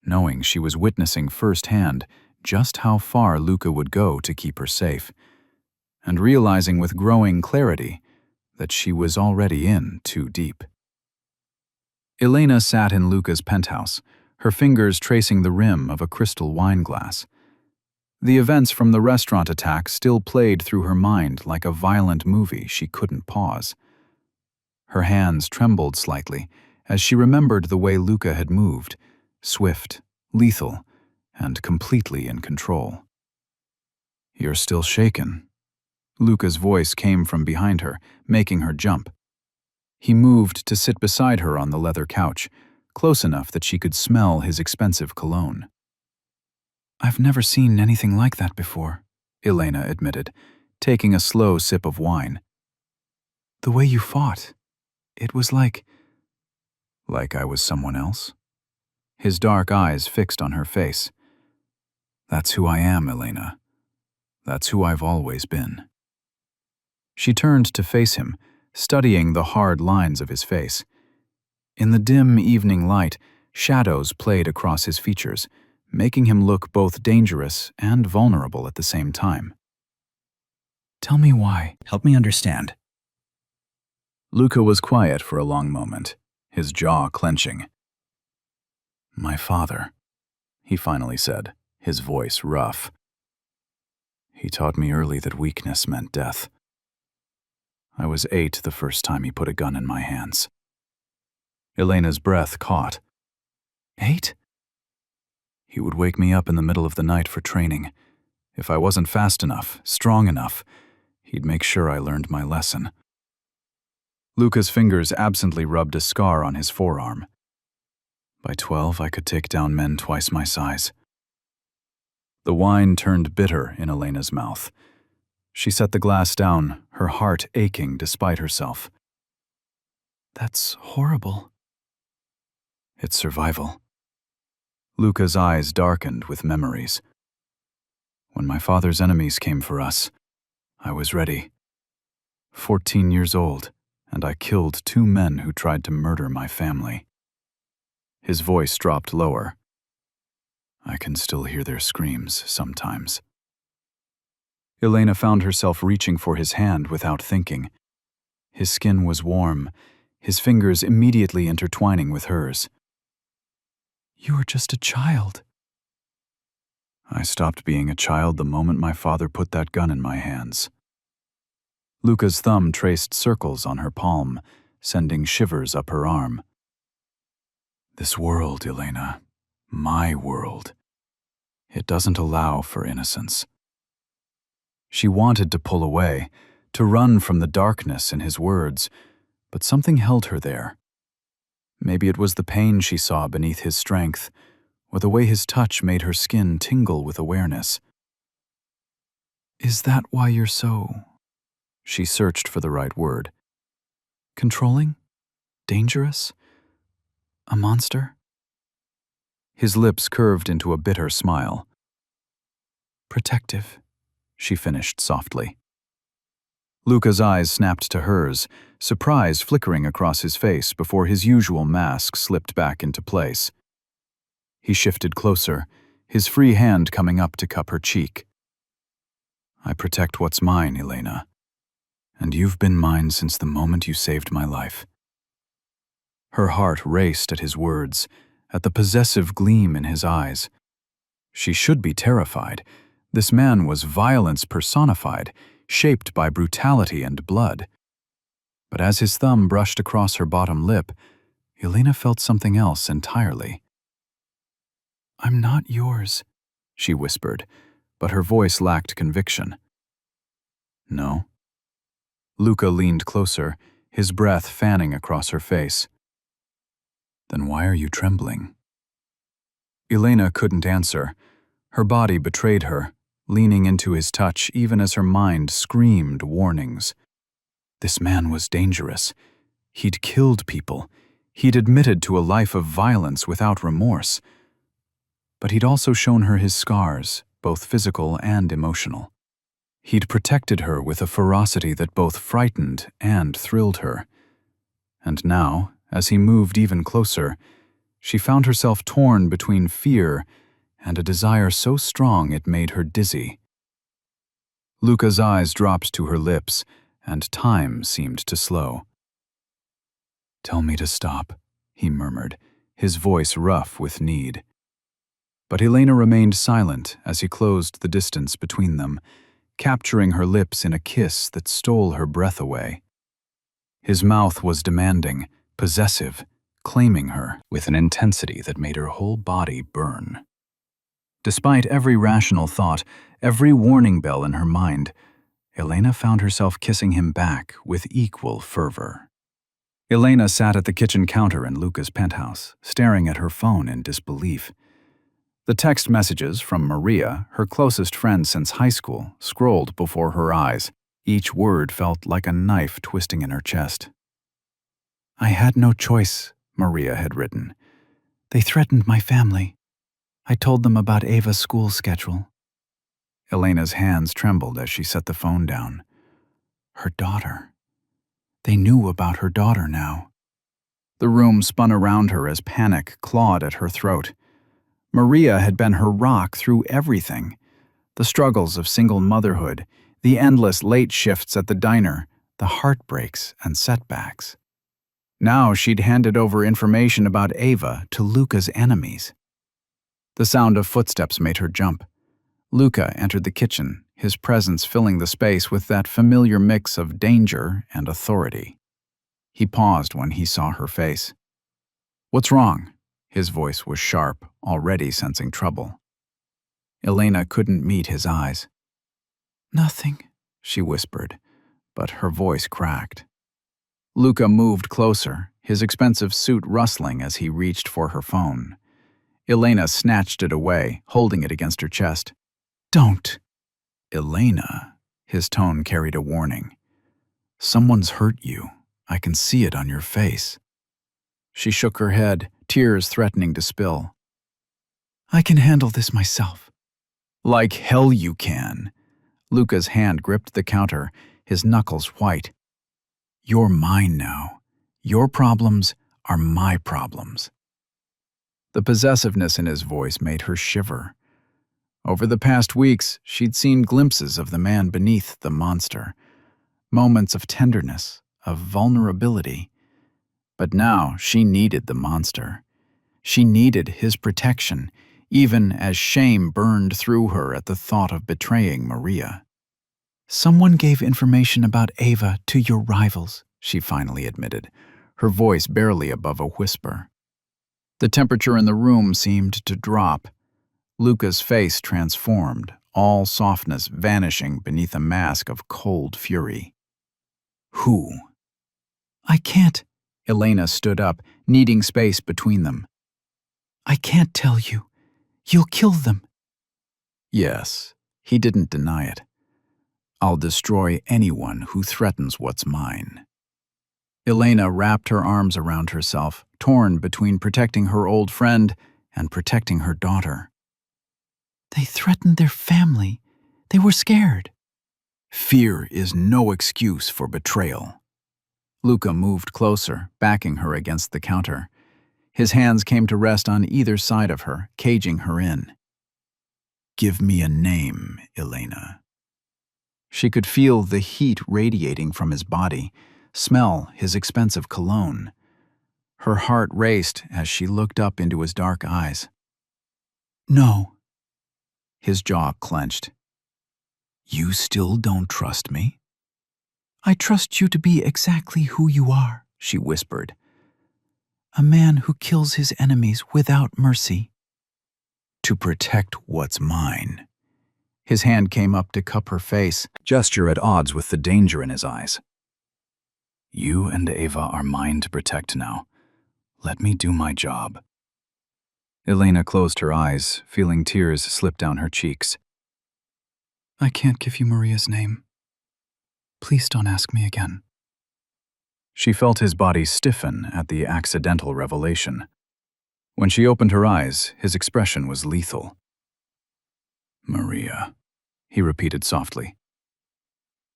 knowing she was witnessing firsthand just how far Luca would go to keep her safe, and realizing with growing clarity that she was already in too deep. Elena sat in Luca's penthouse, her fingers tracing the rim of a crystal wine glass. The events from the restaurant attack still played through her mind like a violent movie she couldn't pause. Her hands trembled slightly as she remembered the way Luca had moved, swift, lethal, and completely in control. "You're still shaken." Luca's voice came from behind her, making her jump. He moved to sit beside her on the leather couch, close enough that she could smell his expensive cologne. "I've never seen anything like that before," Elena admitted, taking a slow sip of wine. "The way you fought, it was like I was someone else?" His dark eyes fixed on her face. "That's who I am, Elena. That's who I've always been." She turned to face him, studying the hard lines of his face. In the dim evening light, shadows played across his features, making him look both dangerous and vulnerable at the same time. "Tell me why. Help me understand." Luca was quiet for a long moment, his jaw clenching. "My father," he finally said, his voice rough. "He taught me early that weakness meant death. I was 8 the first time he put a gun in my hands." Elena's breath caught. 8? He would wake me up in the middle of the night for training. If I wasn't fast enough, strong enough, he'd make sure I learned my lesson. Luca's fingers absently rubbed a scar on his forearm. By 12, I could take down men twice my size. The wine turned bitter in Elena's mouth. She set the glass down, her heart aching despite herself. "That's horrible." "It's survival." Luca's eyes darkened with memories. "When my father's enemies came for us, I was ready. 14 years old, and I killed 2 men who tried to murder my family." His voice dropped lower. "I can still hear their screams sometimes." Elena found herself reaching for his hand without thinking. His skin was warm, his fingers immediately intertwining with hers. "You were just a child." "I stopped being a child the moment my father put that gun in my hands." Luca's thumb traced circles on her palm, sending shivers up her arm. "This world, Elena, my world, it doesn't allow for innocence." She wanted to pull away, to run from the darkness in his words, but something held her there. Maybe it was the pain she saw beneath his strength, or the way his touch made her skin tingle with awareness. "Is that why you're so—" She searched for the right word. "Controlling? Dangerous? A monster?" His lips curved into a bitter smile. "Protective," she finished softly. Luca's eyes snapped to hers, surprise flickering across his face before his usual mask slipped back into place. He shifted closer, his free hand coming up to cup her cheek. "I protect what's mine, Elena, and you've been mine since the moment you saved my life." Her heart raced at his words, at the possessive gleam in his eyes. She should be terrified. This man was violence personified, shaped by brutality and blood. But as his thumb brushed across her bottom lip, Elena felt something else entirely. "I'm not yours," she whispered, but her voice lacked conviction. No. Luca leaned closer, his breath fanning across her face. Then why are you trembling? Elena couldn't answer. Her body betrayed her, leaning into his touch even as her mind screamed warnings. This man was dangerous. He'd killed people. He'd admitted to a life of violence without remorse. But he'd also shown her his scars, both physical and emotional. He'd protected her with a ferocity that both frightened and thrilled her. And now, as he moved even closer, she found herself torn between fear and a desire so strong it made her dizzy. Luca's eyes dropped to her lips, and time seemed to slow. "Tell me to stop," he murmured, his voice rough with need. But Elena remained silent as he closed the distance between them, capturing her lips in a kiss that stole her breath away. His mouth was demanding, possessive, claiming her with an intensity that made her whole body burn. Despite every rational thought, every warning bell in her mind, Elena found herself kissing him back with equal fervor. Elena sat at the kitchen counter in Luca's penthouse, staring at her phone in disbelief. The text messages from Maria, her closest friend since high school, scrolled before her eyes. Each word felt like a knife twisting in her chest. "I had no choice," Maria had written. "They threatened my family. I told them about Ava's school schedule." Elena's hands trembled as she set the phone down. Her daughter. They knew about her daughter now. The room spun around her as panic clawed at her throat. Maria had been her rock through everything. The struggles of single motherhood, the endless late shifts at the diner, the heartbreaks and setbacks. Now she'd handed over information about Ava to Luca's enemies. The sound of footsteps made her jump. Luca entered the kitchen, his presence filling the space with that familiar mix of danger and authority. He paused when he saw her face. "What's wrong?" His voice was sharp, already sensing trouble. Elena couldn't meet his eyes. "Nothing," she whispered, but her voice cracked. Luca moved closer, his expensive suit rustling as he reached for her phone. Elena snatched it away, holding it against her chest. "Don't!" "Elena," his tone carried a warning. "Someone's hurt you. I can see it on your face." She shook her head, tears threatening to spill. "I can handle this myself." "Like hell you can." Luca's hand gripped the counter, his knuckles white. "You're mine now. Your problems are my problems." The possessiveness in his voice made her shiver. Over the past weeks, she'd seen glimpses of the man beneath the monster. Moments of tenderness, of vulnerability. But now she needed the monster. She needed his protection, even as shame burned through her at the thought of betraying Maria. "Someone gave information about Ava to your rivals," she finally admitted, her voice barely above a whisper. The temperature in the room seemed to drop. Luca's face transformed, all softness vanishing beneath a mask of cold fury. "Who?" "I can't." Elena stood up, needing space between them. "I can't tell you. You'll kill them." Yes, he didn't deny it. "I'll destroy anyone who threatens what's mine." Elena wrapped her arms around herself, torn between protecting her old friend and protecting her daughter. "They threatened their family. They were scared." "Fear is no excuse for betrayal." Luca moved closer, backing her against the counter. His hands came to rest on either side of her, caging her in. "Give me a name, Elena." She could feel the heat radiating from his body, smell his expensive cologne. Her heart raced as she looked up into his dark eyes. "No." His jaw clenched. "You still don't trust me?" "I trust you to be exactly who you are," she whispered. "A man who kills his enemies without mercy." "To protect what's mine." His hand came up to cup her face, gesture at odds with the danger in his eyes. You and Ava are mine to protect now. Let me do my job. Elena closed her eyes, feeling tears slip down her cheeks. I can't give you Maria's name. Please don't ask me again. She felt his body stiffen at the accidental revelation. When she opened her eyes, his expression was lethal. Maria, he repeated softly.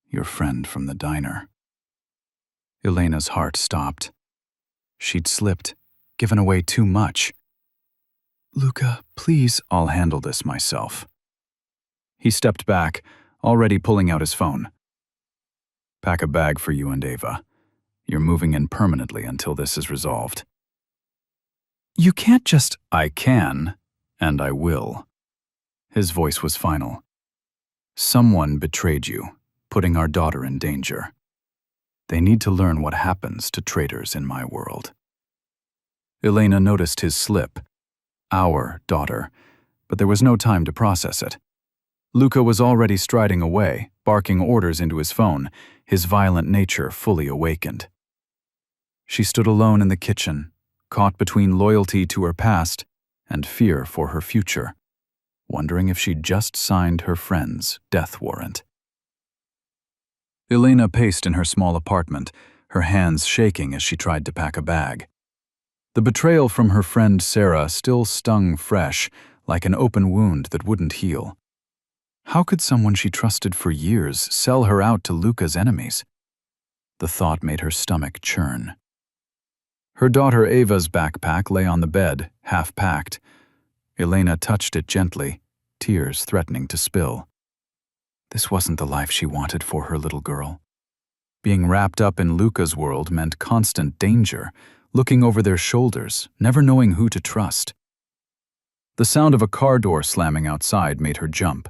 Your friend from the diner. Elena's heart stopped. She'd slipped, given away too much. Luca, please, I'll handle this myself. He stepped back, already pulling out his phone. Pack a bag for you and Ava. You're moving in permanently until this is resolved. You can't just... I can, and I will. His voice was final. Someone betrayed you, putting our daughter in danger. They need to learn what happens to traitors in my world. Elena noticed his slip. Our daughter, but there was no time to process it. Luca was already striding away, barking orders into his phone, his violent nature fully awakened. She stood alone in the kitchen, caught between loyalty to her past and fear for her future, wondering if she'd just signed her friend's death warrant. Elena paced in her small apartment, her hands shaking as she tried to pack a bag. The betrayal from her friend Sarah still stung fresh, like an open wound that wouldn't heal. How could someone she trusted for years sell her out to Luca's enemies? The thought made her stomach churn. Her daughter Ava's backpack lay on the bed, half-packed. Elena touched it gently, tears threatening to spill. This wasn't the life she wanted for her little girl. Being wrapped up in Luca's world meant constant danger, looking over their shoulders, never knowing who to trust. The sound of a car door slamming outside made her jump.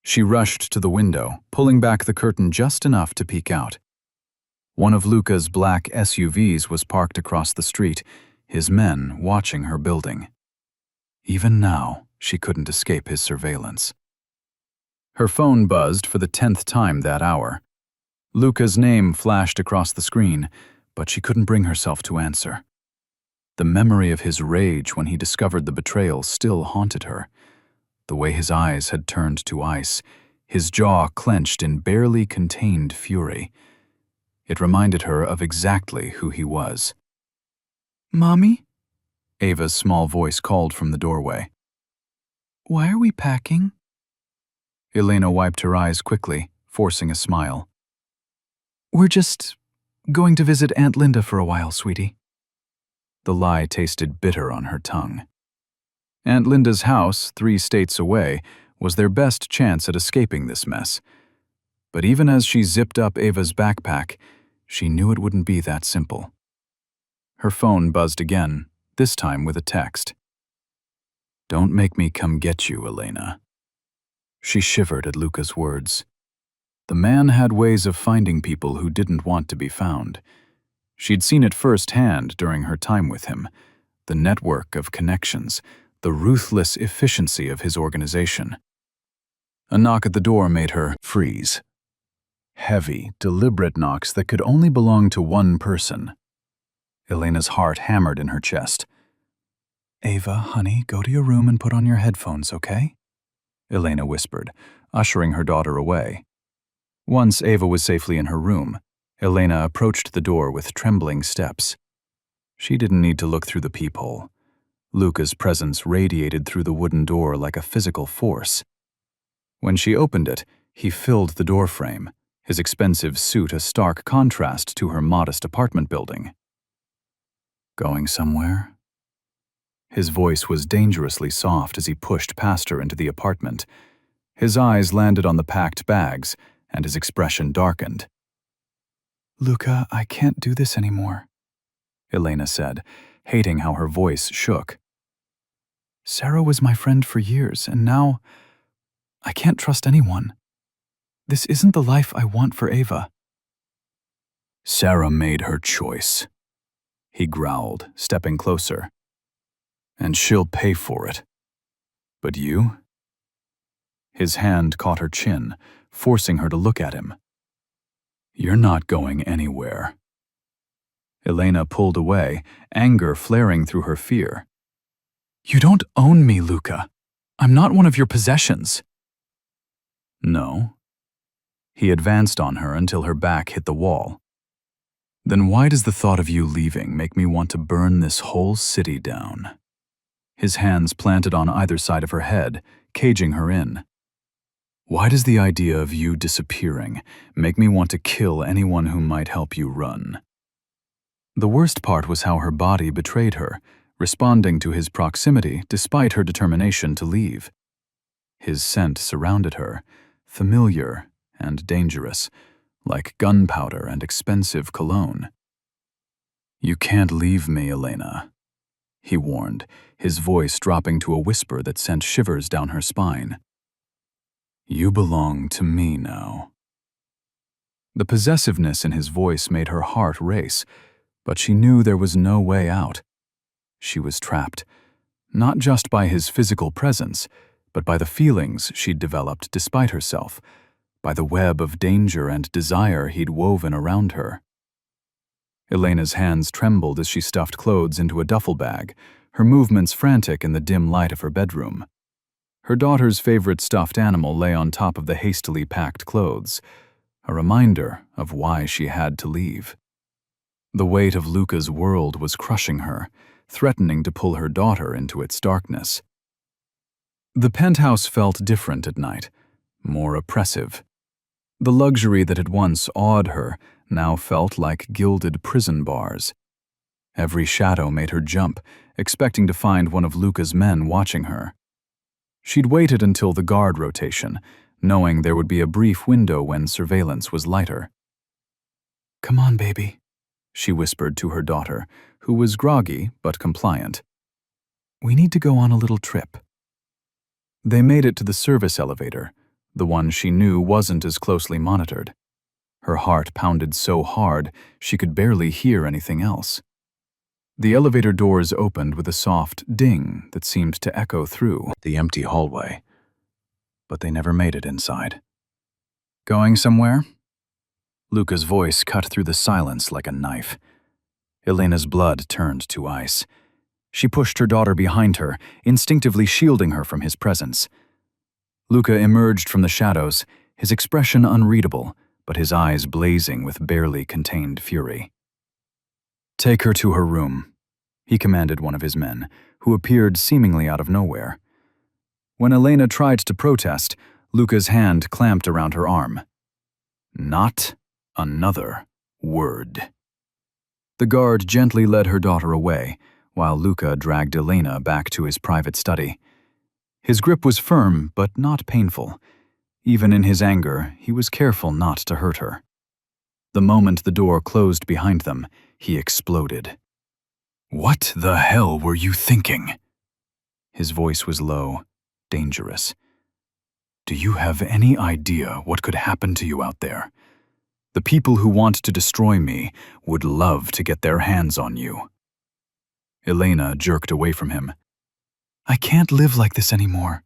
She rushed to the window, pulling back the curtain just enough to peek out. One of Luca's black SUVs was parked across the street, his men watching her building. Even now, she couldn't escape his surveillance. Her phone buzzed for the 10th time that hour. Luca's name flashed across the screen, but she couldn't bring herself to answer. The memory of his rage when he discovered the betrayal still haunted her. The way his eyes had turned to ice, his jaw clenched in barely contained fury. It reminded her of exactly who he was. Mommy? Ava's small voice called from the doorway. Why are we packing? Elena wiped her eyes quickly, forcing a smile. We're just going to visit Aunt Linda for a while, sweetie. The lie tasted bitter on her tongue. Aunt Linda's house, 3 states away, was their best chance at escaping this mess. But even as she zipped up Ava's backpack, she knew it wouldn't be that simple. Her phone buzzed again, this time with a text. Don't make me come get you, Elena. She shivered at Luca's words. The man had ways of finding people who didn't want to be found. She'd seen it firsthand during her time with him, the network of connections, the ruthless efficiency of his organization. A knock at the door made her freeze. Heavy, deliberate knocks that could only belong to one person. Elena's heart hammered in her chest. Ava, honey, go to your room and put on your headphones, okay? Elena whispered, ushering her daughter away. Once Ava was safely in her room, Elena approached the door with trembling steps. She didn't need to look through the peephole. Luca's presence radiated through the wooden door like a physical force. When she opened it, he filled the doorframe, his expensive suit a stark contrast to her modest apartment building. Going somewhere? His voice was dangerously soft as he pushed past her into the apartment. His eyes landed on the packed bags, and his expression darkened. Luca, I can't do this anymore, Elena said, hating how her voice shook. Sarah was my friend for years, and now I can't trust anyone. This isn't the life I want for Ava. Sarah made her choice, he growled, stepping closer. And she'll pay for it. But you? His hand caught her chin, forcing her to look at him. "You're not going anywhere." Elena pulled away, anger flaring through her fear. "You don't own me, Luca. I'm not one of your possessions." "No." He advanced on her until her back hit the wall. "Then why does the thought of you leaving make me want to burn this whole city down?" His hands planted on either side of her head, caging her in. "Why does the idea of you disappearing make me want to kill anyone who might help you run?" The worst part was how her body betrayed her, responding to his proximity despite her determination to leave. His scent surrounded her, familiar and dangerous, like gunpowder and expensive cologne. "You can't leave me, Elena," he warned, his voice dropping to a whisper that sent shivers down her spine. "You belong to me now." The possessiveness in his voice made her heart race, but she knew there was no way out. She was trapped, not just by his physical presence, but by the feelings she'd developed despite herself, by the web of danger and desire he'd woven around her. Elena's hands trembled as she stuffed clothes into a duffel bag, her movements frantic in the dim light of her bedroom. Her daughter's favorite stuffed animal lay on top of the hastily packed clothes, a reminder of why she had to leave. The weight of Luca's world was crushing her, threatening to pull her daughter into its darkness. The penthouse felt different at night, more oppressive. The luxury that had once awed her now felt like gilded prison bars. Every shadow made her jump, expecting to find one of Luca's men watching her. She'd waited until the guard rotation, knowing there would be a brief window when surveillance was lighter. "Come on, baby," she whispered to her daughter, who was groggy but compliant. "We need to go on a little trip." They made it to the service elevator, the one she knew wasn't as closely monitored. Her heart pounded so hard she could barely hear anything else. The elevator doors opened with a soft ding that seemed to echo through the empty hallway. But they never made it inside. "Going somewhere?" Luca's voice cut through the silence like a knife. Elena's blood turned to ice. She pushed her daughter behind her, instinctively shielding her from his presence. Luca emerged from the shadows, his expression unreadable, but his eyes blazing with barely contained fury. "Take her to her room," he commanded one of his men, who appeared seemingly out of nowhere. When Elena tried to protest, Luca's hand clamped around her arm. "Not another word." The guard gently led her daughter away, while Luca dragged Elena back to his private study. His grip was firm, but not painful. Even in his anger, he was careful not to hurt her. The moment the door closed behind them, he exploded. "What the hell were you thinking?" His voice was low, dangerous. "Do you have any idea what could happen to you out there? The people who want to destroy me would love to get their hands on you." Elena jerked away from him. "I can't live like this anymore.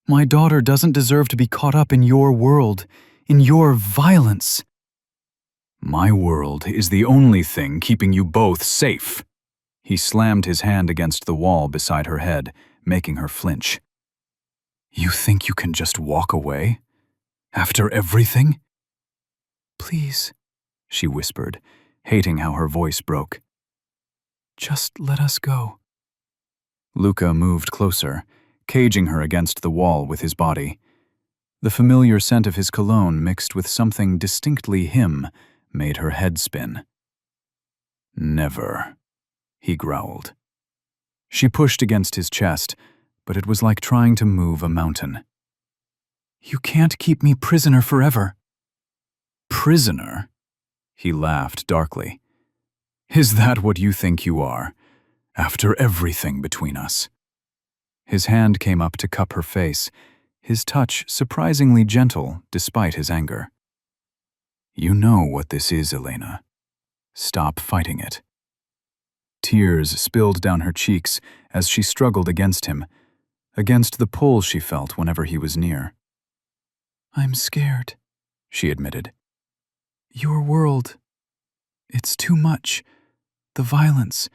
My daughter doesn't deserve to be caught up in your world, in your violence." "My world is the only thing keeping you both safe." He slammed his hand against the wall beside her head, making her flinch. "You think you can just walk away? After everything?" "Please," she whispered, hating how her voice broke. "Just let us go." Luca moved closer, caging her against the wall with his body. The familiar scent of his cologne mixed with something distinctly him made her head spin. "Never," he growled. She pushed against his chest, but it was like trying to move a mountain. "You can't keep me prisoner forever." "Prisoner?" He laughed darkly. "Is that what you think you are, after everything between us?" His hand came up to cup her face, his touch surprisingly gentle despite his anger. "You know what this is, Elena. Stop fighting it." Tears spilled down her cheeks as she struggled against him, against the pull she felt whenever he was near. I'm scared, she admitted. Your world, it's too much. The violence,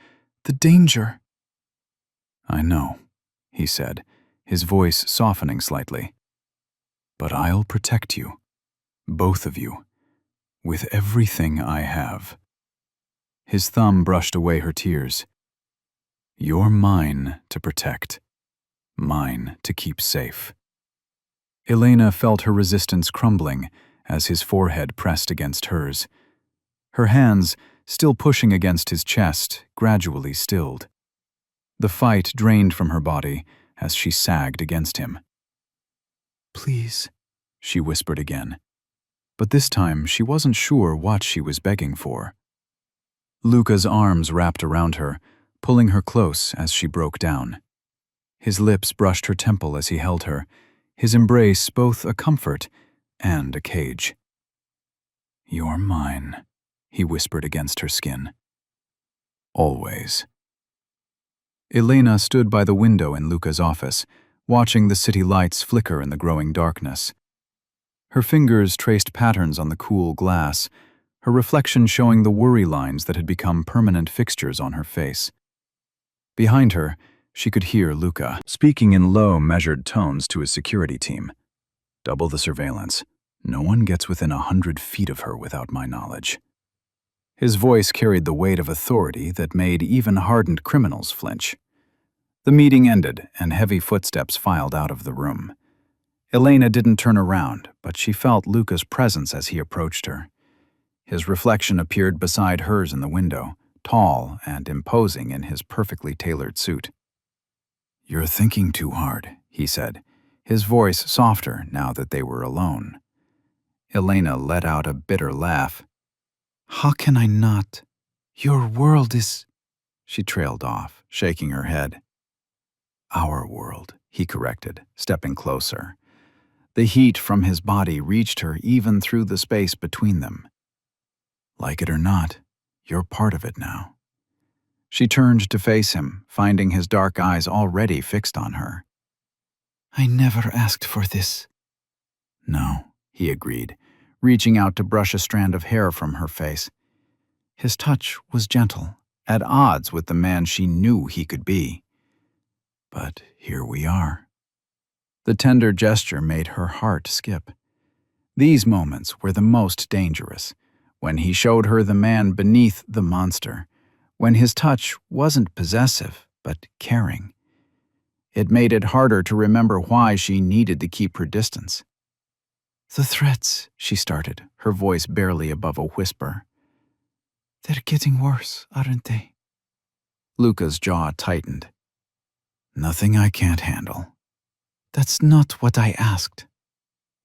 the danger. I know, he said, his voice softening slightly. But I'll protect you, both of you, with everything I have. His thumb brushed away her tears. You're mine to protect, mine to keep safe. Elena felt her resistance crumbling as his forehead pressed against hers. Her hands, still pushing against his chest, gradually stilled. The fight drained from her body as she sagged against him. Please, she whispered again. But this time she wasn't sure what she was begging for. Luca's arms wrapped around her, pulling her close as she broke down. His lips brushed her temple as he held her, his embrace both a comfort and a cage. You're mine, he whispered against her skin. Always. Elena stood by the window in Luca's office, watching the city lights flicker in the growing darkness. Her fingers traced patterns on the cool glass, her reflection showing the worry lines that had become permanent fixtures on her face. Behind her, she could hear Luca speaking in low, measured tones to his security team. Double the surveillance. No one gets within 100 feet of her without my knowledge. His voice carried the weight of authority that made even hardened criminals flinch. The meeting ended, and heavy footsteps filed out of the room. Elena didn't turn around, but she felt Luca's presence as he approached her. His reflection appeared beside hers in the window, tall and imposing in his perfectly tailored suit. You're thinking too hard, he said, his voice softer now that they were alone. Elena let out a bitter laugh. How can I not? Your world is... She trailed off, shaking her head. Our world, he corrected, stepping closer. The heat from his body reached her even through the space between them. Like it or not, you're part of it now. She turned to face him, finding his dark eyes already fixed on her. I never asked for this. No, he agreed, reaching out to brush a strand of hair from her face. His touch was gentle, at odds with the man she knew he could be. But here we are. The tender gesture made her heart skip. These moments were the most dangerous, when he showed her the man beneath the monster, when his touch wasn't possessive, but caring. It made it harder to remember why she needed to keep her distance. The threats, she started, her voice barely above a whisper. They're getting worse, aren't they? Luca's jaw tightened. Nothing I can't handle. That's not what I asked.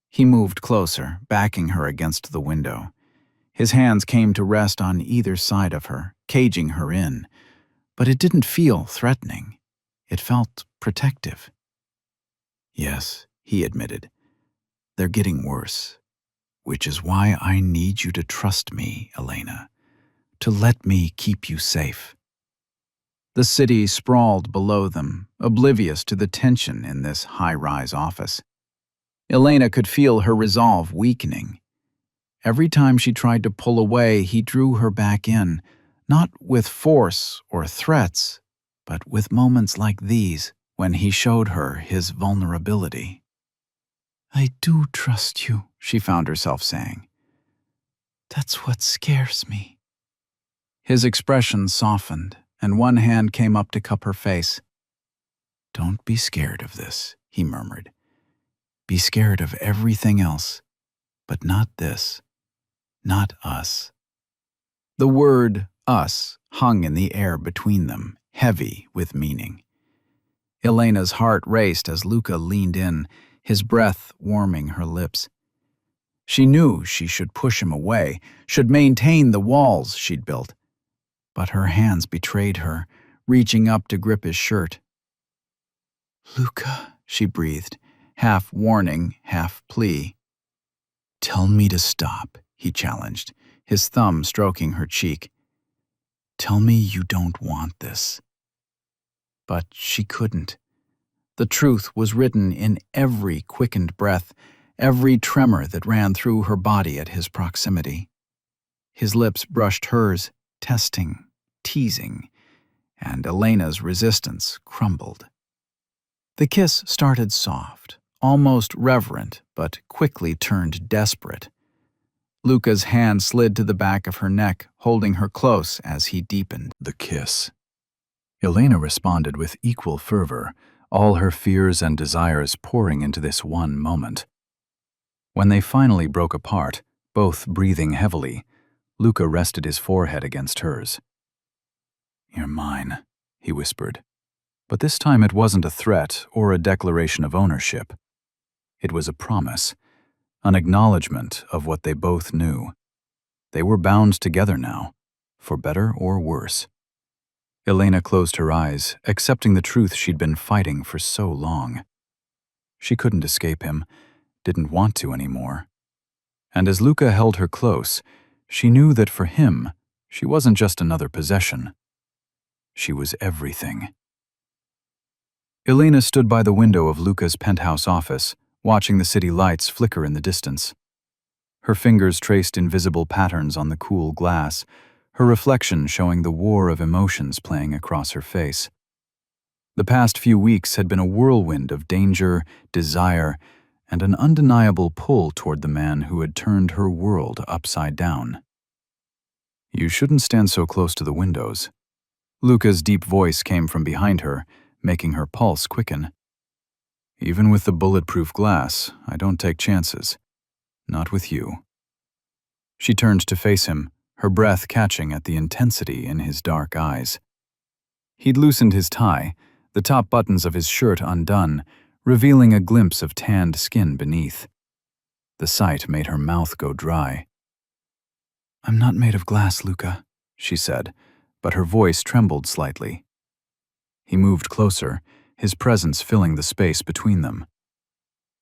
He moved closer, backing her against the window. His hands came to rest on either side of her, caging her in. But it didn't feel threatening. It felt protective. Yes, he admitted. They're getting worse. Which is why I need you to trust me, Elena. To let me keep you safe. The city sprawled below them, oblivious to the tension in this high-rise office. Elena could feel her resolve weakening. Every time she tried to pull away, he drew her back in, not with force or threats, but with moments like these, when he showed her his vulnerability. I do trust you, she found herself saying. That's what scares me. His expression softened, and one hand came up to cup her face. Don't be scared of this, he murmured. Be scared of everything else, but not this, not us. The word us hung in the air between them, heavy with meaning. Elena's heart raced as Luca leaned in, his breath warming her lips. She knew she should push him away, should maintain the walls she'd built. But her hands betrayed her, reaching up to grip his shirt. Luca, she breathed, half warning, half plea. Tell me to stop, he challenged, his thumb stroking her cheek. Tell me you don't want this. But she couldn't. The truth was written in every quickened breath, every tremor that ran through her body at his proximity. His lips brushed hers, testing, teasing, and Elena's resistance crumbled. The kiss started soft, almost reverent, but quickly turned desperate. Luca's hand slid to the back of her neck, holding her close as he deepened the kiss. Elena responded with equal fervor, all her fears and desires pouring into this one moment. When they finally broke apart, both breathing heavily, Luca rested his forehead against hers. "You're mine," he whispered. But this time it wasn't a threat or a declaration of ownership. It was a promise, an acknowledgement of what they both knew. They were bound together now, for better or worse. Elena closed her eyes, accepting the truth she'd been fighting for so long. She couldn't escape him, didn't want to anymore. And as Luca held her close, she knew that for him, she wasn't just another possession. She was everything. Elena stood by the window of Luca's penthouse office, watching the city lights flicker in the distance. Her fingers traced invisible patterns on the cool glass, her reflection showing the war of emotions playing across her face. The past few weeks had been a whirlwind of danger, desire, and an undeniable pull toward the man who had turned her world upside down. "You shouldn't stand so close to the windows." Luca's deep voice came from behind her, making her pulse quicken. "Even with the bulletproof glass, I don't take chances. Not with you." She turned to face him, her breath catching at the intensity in his dark eyes. He'd loosened his tie, the top buttons of his shirt undone, revealing a glimpse of tanned skin beneath. The sight made her mouth go dry. "I'm not made of glass, Luca," she said, but her voice trembled slightly. He moved closer, his presence filling the space between them.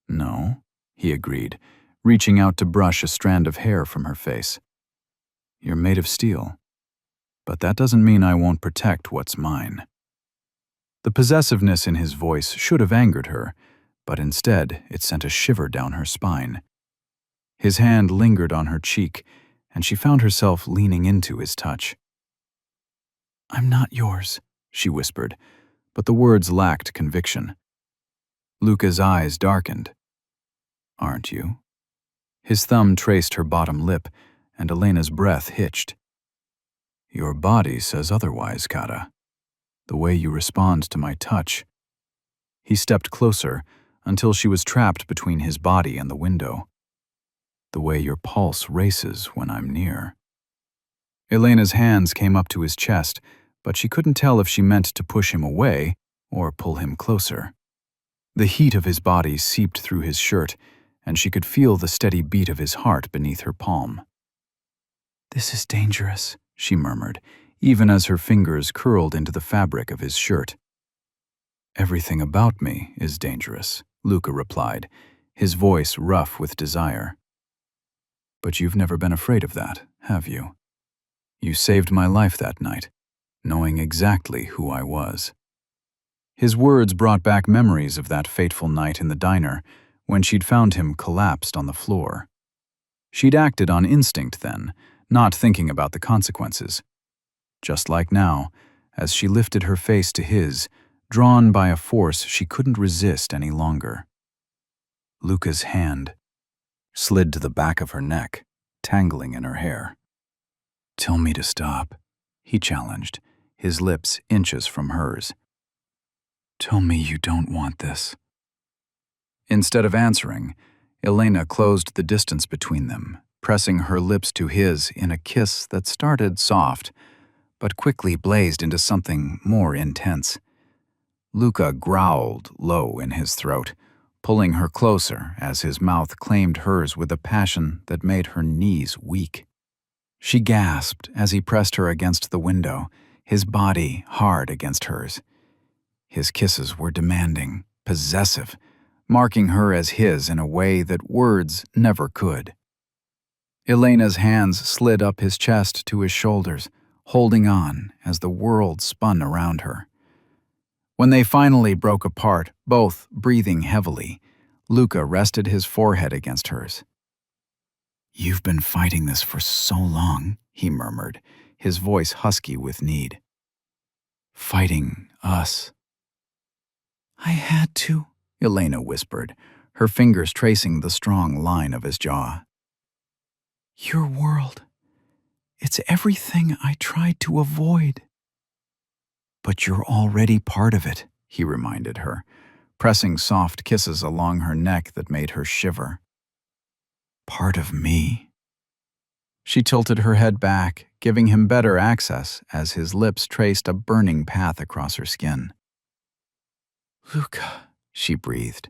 "No," he agreed, reaching out to brush a strand of hair from her face. "You're made of steel. But that doesn't mean I won't protect what's mine." The possessiveness in his voice should have angered her, but instead it sent a shiver down her spine. His hand lingered on her cheek, and she found herself leaning into his touch. "I'm not yours," she whispered, but the words lacked conviction. Luca's eyes darkened. "Aren't you?" His thumb traced her bottom lip, and Elena's breath hitched. "Your body says otherwise, Cara. The way you respond to my touch." He stepped closer until she was trapped between his body and the window. "The way your pulse races when I'm near." Elena's hands came up to his chest, but she couldn't tell if she meant to push him away or pull him closer. The heat of his body seeped through his shirt, and she could feel the steady beat of his heart beneath her palm. "This is dangerous," she murmured, even as her fingers curled into the fabric of his shirt. "Everything about me is dangerous," Luca replied, his voice rough with desire. "But you've never been afraid of that, have you? You saved my life that night, knowing exactly who I was." His words brought back memories of that fateful night in the diner, when she'd found him collapsed on the floor. She'd acted on instinct then, not thinking about the consequences. Just like now, as she lifted her face to his, drawn by a force she couldn't resist any longer. Luca's hand slid to the back of her neck, tangling in her hair. "Tell me to stop," he challenged, his lips inches from hers. "Tell me you don't want this." Instead of answering, Elena closed the distance between them, pressing her lips to his in a kiss that started soft, but quickly blazed into something more intense. Luca growled low in his throat, pulling her closer as his mouth claimed hers with a passion that made her knees weak. She gasped as he pressed her against the window, his body hard against hers. His kisses were demanding, possessive, marking her as his in a way that words never could. Elena's hands slid up his chest to his shoulders, holding on as the world spun around her. When they finally broke apart, both breathing heavily, Luca rested his forehead against hers. "You've been fighting this for so long," he murmured, his voice husky with need. "Fighting us." "I had to," Elena whispered, her fingers tracing the strong line of his jaw. "Your world. It's everything I tried to avoid." "But you're already part of it," he reminded her, pressing soft kisses along her neck that made her shiver. "Part of me." She tilted her head back, giving him better access as his lips traced a burning path across her skin. "Luca," she breathed,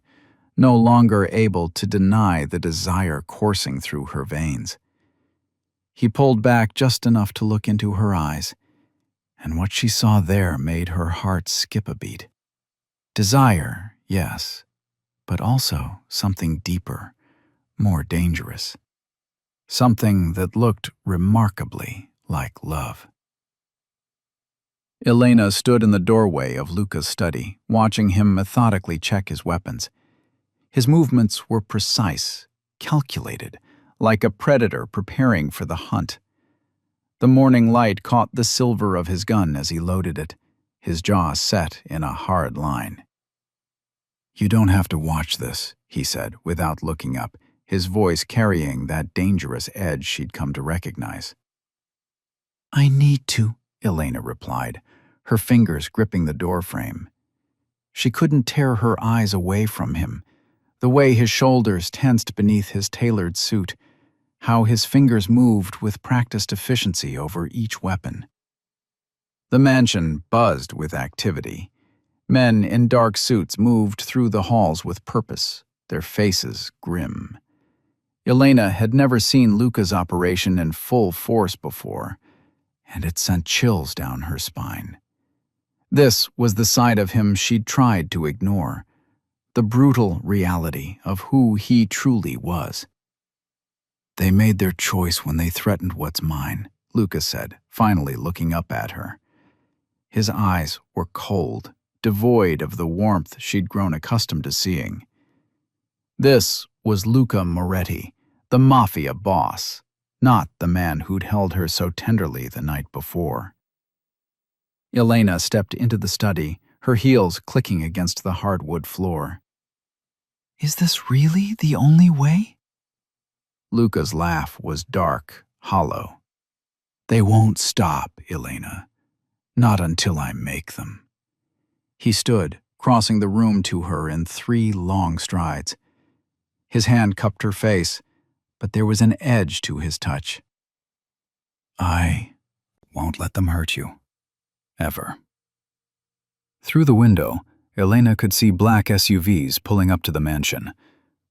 no longer able to deny the desire coursing through her veins. He pulled back just enough to look into her eyes, and what she saw there made her heart skip a beat. Desire, yes, but also something deeper, more dangerous. Something that looked remarkably like love. Elena stood in the doorway of Luca's study, watching him methodically check his weapons. His movements were precise, calculated, like a predator preparing for the hunt. The morning light caught the silver of his gun as he loaded it, his jaw set in a hard line. "You don't have to watch this," he said, without looking up, his voice carrying that dangerous edge she'd come to recognize. "I need to," Elena replied, her fingers gripping the doorframe. She couldn't tear her eyes away from him, the way his shoulders tensed beneath his tailored suit, how his fingers moved with practiced efficiency over each weapon. The mansion buzzed with activity. Men in dark suits moved through the halls with purpose, their faces grim. Elena had never seen Luca's operation in full force before, and it sent chills down her spine. This was the side of him she'd tried to ignore, the brutal reality of who he truly was. "They made their choice when they threatened what's mine," Luca said, finally looking up at her. His eyes were cold, devoid of the warmth she'd grown accustomed to seeing. This was Luca Moretti, the Mafia boss, not the man who'd held her so tenderly the night before. Elena stepped into the study, her heels clicking against the hardwood floor. "Is this really the only way?" Luca's laugh was dark, hollow. "They won't stop, Elena. Not until I make them." He stood, crossing the room to her in 3 long strides. His hand cupped her face, but there was an edge to his touch. "I won't let them hurt you. Ever." Through the window, Elena could see black SUVs pulling up to the mansion.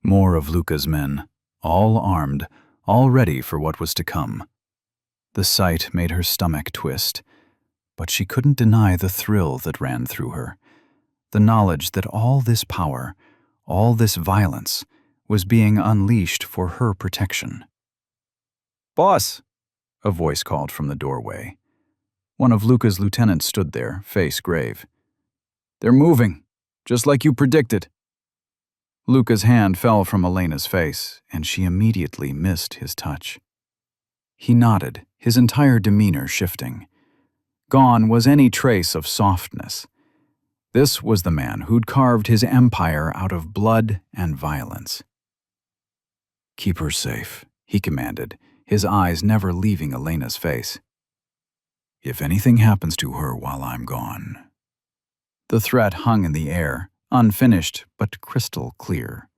More of Luca's men, all armed, all ready for what was to come. The sight made her stomach twist, but she couldn't deny the thrill that ran through her, the knowledge that all this power, all this violence, was being unleashed for her protection. "Boss!" a voice called from the doorway. One of Luca's lieutenants stood there, face grave. "They're moving, just like you predicted." Luca's hand fell from Elena's face, and she immediately missed his touch. He nodded, his entire demeanor shifting. Gone was any trace of softness. This was the man who'd carved his empire out of blood and violence. "Keep her safe," he commanded, his eyes never leaving Elena's face. "If anything happens to her while I'm gone." The threat hung in the air, unfinished but crystal clear.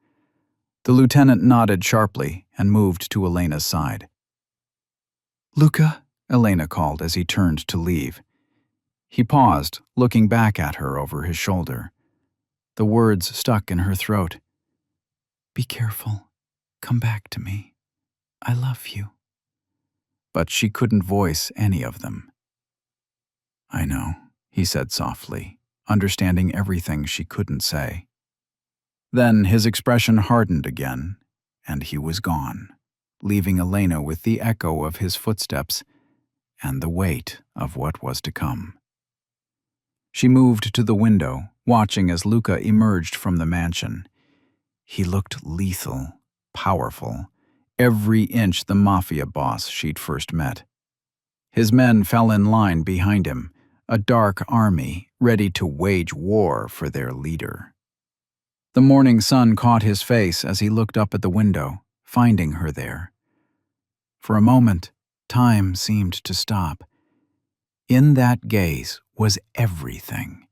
The lieutenant nodded sharply and moved to Elena's side. "Luca," Elena called as he turned to leave. He paused, looking back at her over his shoulder. The words stuck in her throat. "Be careful. Come back to me. I love you." But she couldn't voice any of them. "I know," he said softly, understanding everything she couldn't say. Then his expression hardened again, and he was gone, leaving Elena with the echo of his footsteps and the weight of what was to come. She moved to the window, watching as Luca emerged from the mansion. He looked lethal, powerful, every inch the Mafia boss she'd first met. His men fell in line behind him, a dark army ready to wage war for their leader. The morning sun caught his face as he looked up at the window, finding her there. For a moment, time seemed to stop. In that gaze was everything.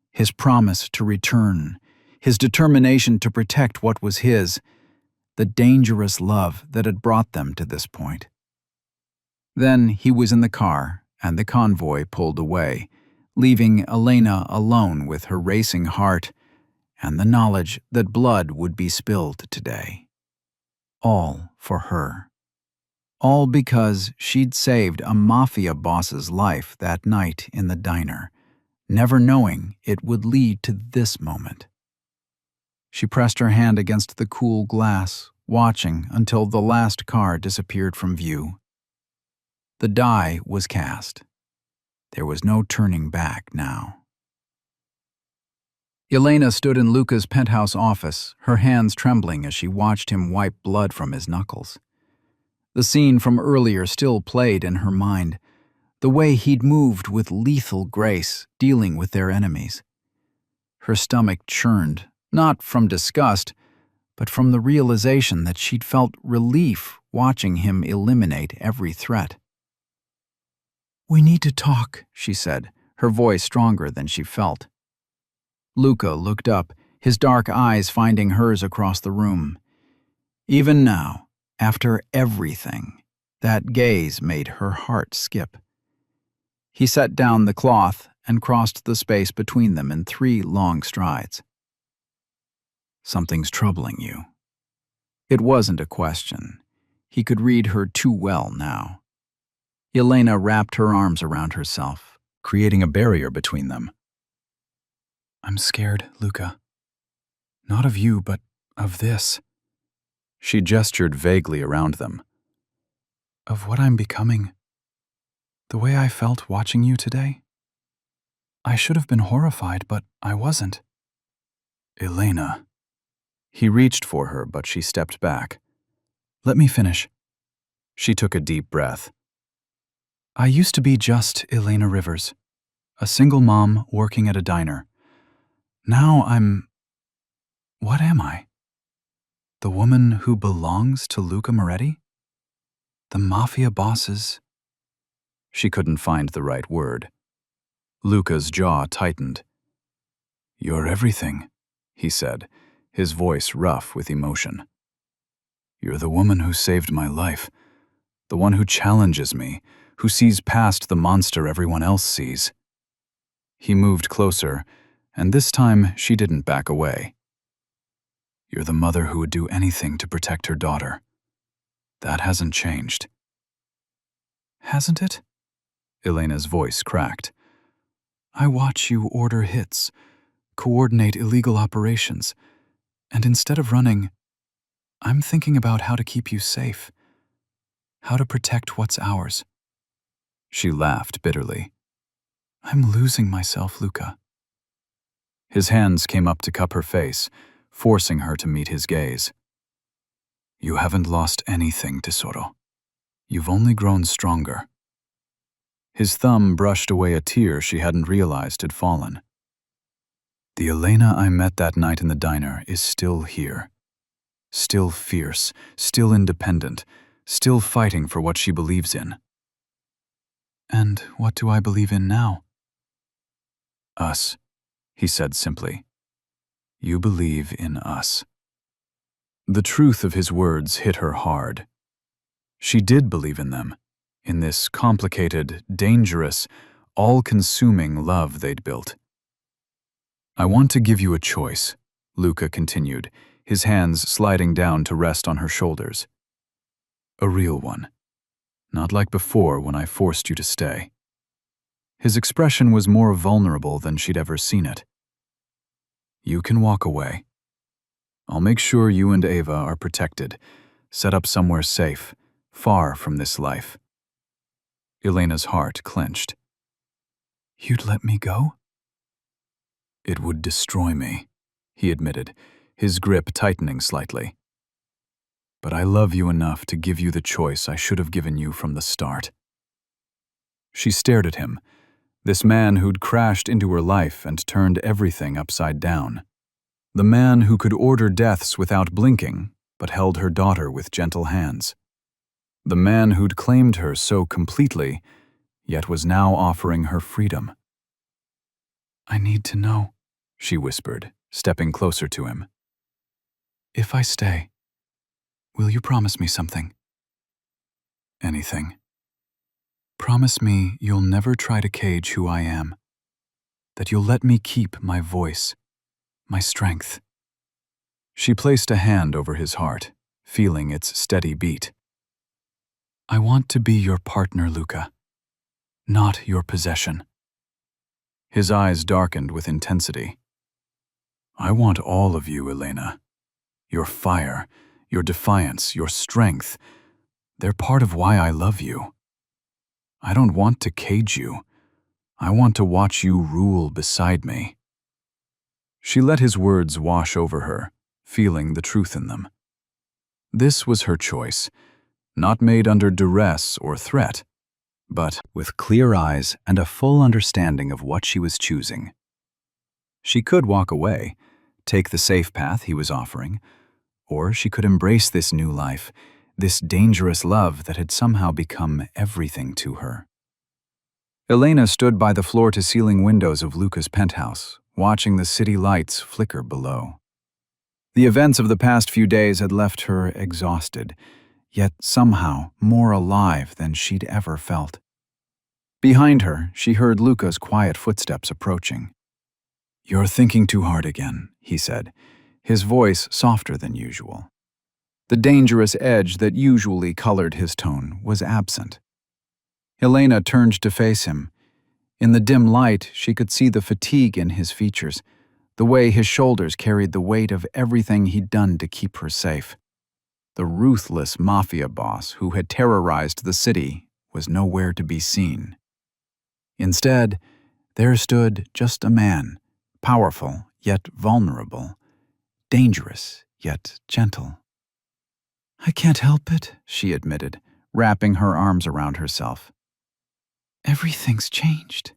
His promise to return, his determination to protect what was his, the dangerous love that had brought them to this point. Then he was in the car, and the convoy pulled away, leaving Elena alone with her racing heart and the knowledge that blood would be spilled today. All for her. All because she'd saved a Mafia boss's life that night in the diner, never knowing it would lead to this moment. She pressed her hand against the cool glass, watching until the last car disappeared from view. The die was cast. There was no turning back now. Elena stood in Luca's penthouse office, her hands trembling as she watched him wipe blood from his knuckles. The scene from earlier still played in her mind, the way he'd moved with lethal grace, dealing with their enemies. Her stomach churned, not from disgust, but from the realization that she'd felt relief watching him eliminate every threat. "We need to talk," she said, her voice stronger than she felt. Luca looked up, his dark eyes finding hers across the room. Even now, after everything, that gaze made her heart skip. He set down the cloth and crossed the space between them in 3 long strides. "Something's troubling you." It wasn't a question. He could read her too well now. Elena wrapped her arms around herself, creating a barrier between them. "I'm scared, Luca. Not of you, but of this." She gestured vaguely around them. "Of what I'm becoming. The way I felt watching you today. I should have been horrified, but I wasn't." "Elena." He reached for her, but she stepped back. "Let me finish." She took a deep breath. "I used to be just Elena Rivers, a single mom working at a diner. Now what am I? The woman who belongs to Luca Moretti? The Mafia boss's—" She couldn't find the right word. Luca's jaw tightened. "You're everything," he said, his voice rough with emotion. "You're the woman who saved my life, the one who challenges me, who sees past the monster everyone else sees." He moved closer, and this time she didn't back away. "You're the mother who would do anything to protect her daughter. That hasn't changed." "Hasn't it?" Elena's voice cracked. "I watch you order hits, coordinate illegal operations, and instead of running, I'm thinking about how to keep you safe, how to protect what's ours." She laughed bitterly. "I'm losing myself, Luca." His hands came up to cup her face, forcing her to meet his gaze. "You haven't lost anything, Tesoro. You've only grown stronger." His thumb brushed away a tear she hadn't realized had fallen. "The Elena I met that night in the diner is still here. Still fierce, still independent, still fighting for what she believes in." "And what do I believe in now?" "Us," he said simply. "You believe in us." The truth of his words hit her hard. She did believe in them, in this complicated, dangerous, all-consuming love they'd built. "I want to give you a choice," Luca continued, his hands sliding down to rest on her shoulders. "A real one. Not like before when I forced you to stay." His expression was more vulnerable than she'd ever seen it. "You can walk away. I'll make sure you and Ava are protected, set up somewhere safe, far from this life." Elena's heart clenched. "You'd let me go?" "It would destroy me," he admitted, his grip tightening slightly. But I love you enough to give you the choice I should have given you from the start. She stared at him, this man who'd crashed into her life and turned everything upside down. The man who could order deaths without blinking, but held her daughter with gentle hands. The man who'd claimed her so completely, yet was now offering her freedom. I need to know, she whispered, stepping closer to him. If I stay, will you promise me something? Anything. Promise me you'll never try to cage who I am, that you'll let me keep my voice, my strength. She placed a hand over his heart, feeling its steady beat. I want to be your partner, Luca, not your possession. His eyes darkened with intensity. I want all of you, Elena. Your fire, your defiance, your strength. They're part of why I love you. I don't want to cage you. I want to watch you rule beside me. She let his words wash over her, feeling the truth in them. This was her choice, not made under duress or threat, but with clear eyes and a full understanding of what she was choosing. She could walk away, take the safe path he was offering, or she could embrace this new life, this dangerous love that had somehow become everything to her. Elena stood by the floor-to-ceiling windows of Luca's penthouse, watching the city lights flicker below. The events of the past few days had left her exhausted, yet somehow more alive than she'd ever felt. Behind her, she heard Luca's quiet footsteps approaching. You're thinking too hard again, he said, his voice softer than usual. The dangerous edge that usually colored his tone was absent. Elena turned to face him. In the dim light, she could see the fatigue in his features, the way his shoulders carried the weight of everything he'd done to keep her safe. The ruthless Mafia boss who had terrorized the city was nowhere to be seen. Instead, there stood just a man, powerful yet vulnerable, dangerous yet gentle. I can't help it, she admitted, wrapping her arms around herself. Everything's changed.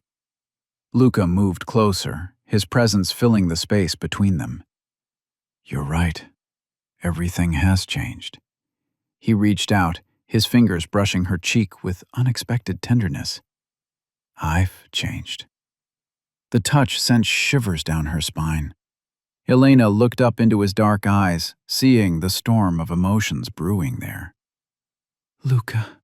Luca moved closer, his presence filling the space between them. You're right. Everything has changed. He reached out, his fingers brushing her cheek with unexpected tenderness. I've changed. The touch sent shivers down her spine. Elena looked up into his dark eyes, seeing the storm of emotions brewing there. Luca.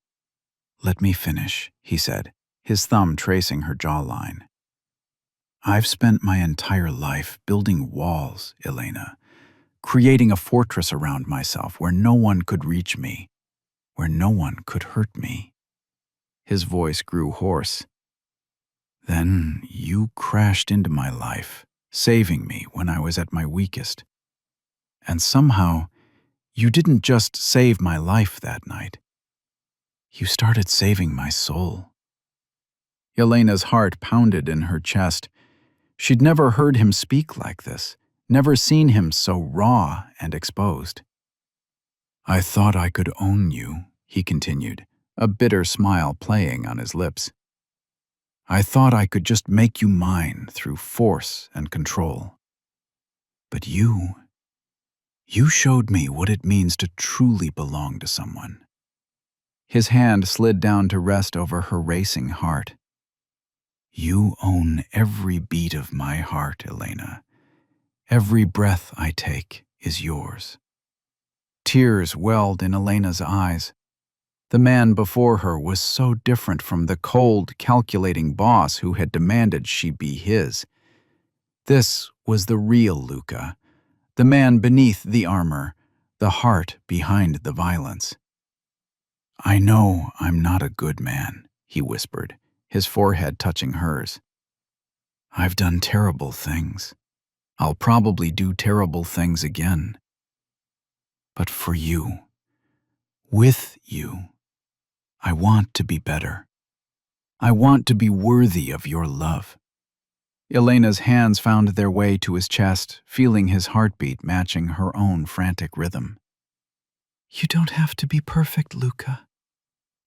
Let me finish, he said, his thumb tracing her jawline. I've spent my entire life building walls, Elena, creating a fortress around myself where no one could reach me, where no one could hurt me. His voice grew hoarse. Then you crashed into my life, saving me when I was at my weakest. And somehow, you didn't just save my life that night. You started saving my soul. Elena's heart pounded in her chest. She'd never heard him speak like this, never seen him so raw and exposed. I thought I could own you, he continued, a bitter smile playing on his lips. I thought I could just make you mine through force and control. But you showed me what it means to truly belong to someone. His hand slid down to rest over her racing heart. You own every beat of my heart, Elena. Every breath I take is yours. Tears welled in Elena's eyes. The man before her was so different from the cold, calculating boss who had demanded she be his. This was the real Luca, the man beneath the armor, the heart behind the violence. I know I'm not a good man, he whispered, his forehead touching hers. I've done terrible things. I'll probably do terrible things again. But for you, with you, I want to be better. I want to be worthy of your love. Elena's hands found their way to his chest, feeling his heartbeat matching her own frantic rhythm. "You don't have to be perfect, Luca.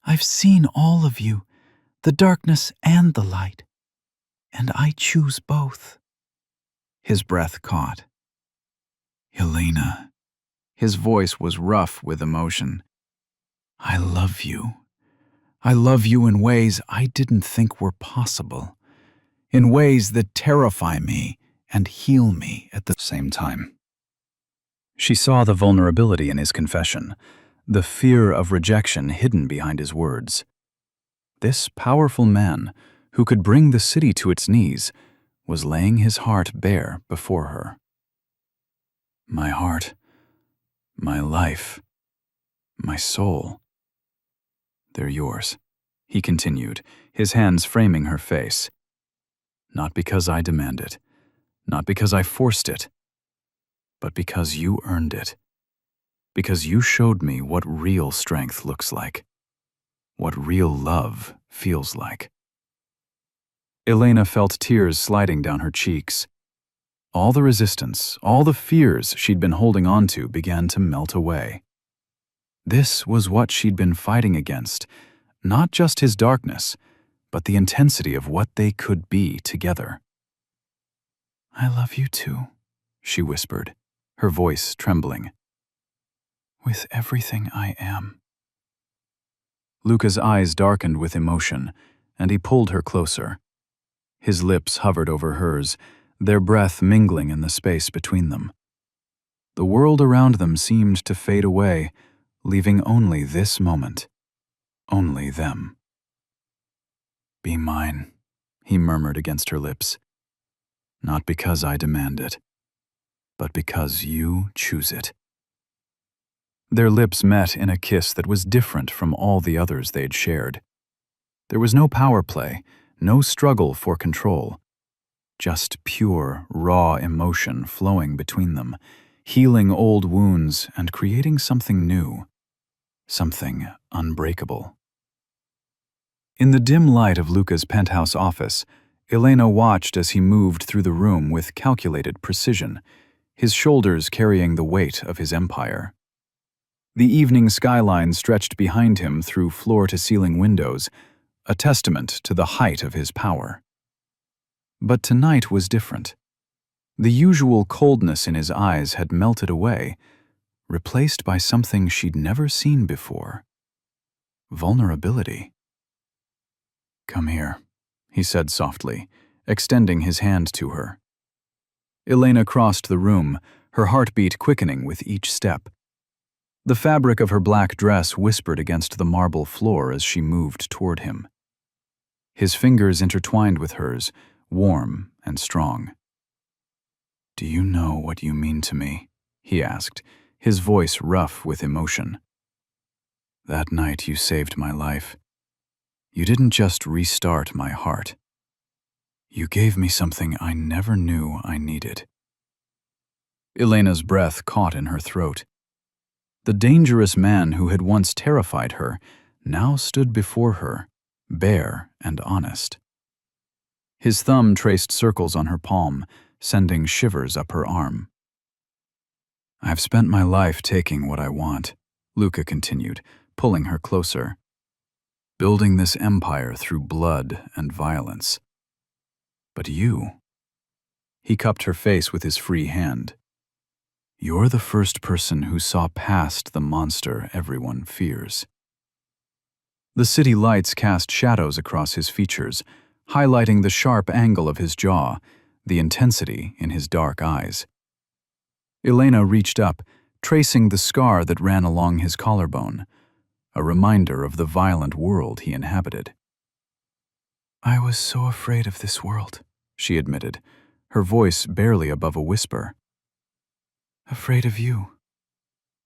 I've seen all of you, the darkness and the light, and I choose both." His breath caught. "Elena." His voice was rough with emotion. "I love you. I love you in ways I didn't think were possible, in ways that terrify me and heal me at the Same time. She saw the vulnerability in his confession, the fear of rejection hidden behind his words. This powerful man, who could bring the city to its knees, was laying his heart bare before her. My heart, my life, my soul. They're yours, he continued, his hands framing her face. Not because I demand it, not because I forced it, but because you earned it. Because you showed me what real strength looks like, what real love feels like. Elena felt tears sliding down her cheeks. All the resistance, all the fears she'd been holding on to began to melt away. This was what she'd been fighting against, not just his darkness, but the intensity of what they could be together. "I love you too," she whispered, her voice trembling. "With everything I am." Luca's eyes darkened with emotion, and he pulled her closer. His lips hovered over hers, their breath mingling in the space between them. The world around them seemed to fade away, leaving only this moment, only them. "Be mine," he murmured against her lips. "Not because I demand it, but because you choose it." Their lips met in a kiss that was different from all the others they'd shared. There was no power play, no struggle for control. Just pure, raw emotion flowing between them, healing old wounds and creating something new, something unbreakable. In the dim light of Luca's penthouse office, Elena watched as he moved through the room with calculated precision, his shoulders carrying the weight of his empire. The evening skyline stretched behind him through floor-to-ceiling windows, a testament to the height of his power. But tonight was different. The usual coldness in his eyes had melted away, replaced by something she'd never seen before. Vulnerability. "Come here," he said softly, extending his hand to her. Elena crossed the room, her heartbeat quickening with each step. The fabric of her black dress whispered against the marble floor as she moved toward him. His fingers intertwined with hers, warm and strong. "Do you know what you mean to me?" he asked, his voice rough with emotion. "That night you saved my life. You didn't just restart my heart. You gave me something I never knew I needed." Elena's breath caught in her throat. The dangerous man who had once terrified her now stood before her, bare and honest. His thumb traced circles on her palm, sending shivers up her arm. "I've spent my life taking what I want," Luca continued, pulling her closer. "Building this empire through blood and violence. But you..." He cupped her face with his free hand. "You're the first person who saw past the monster everyone fears." The city lights cast shadows across his features, highlighting the sharp angle of his jaw, the intensity in his dark eyes. Elena reached up, tracing the scar that ran along his collarbone, a reminder of the violent world he inhabited. "I was so afraid of this world," she admitted, her voice barely above a whisper. "Afraid of you,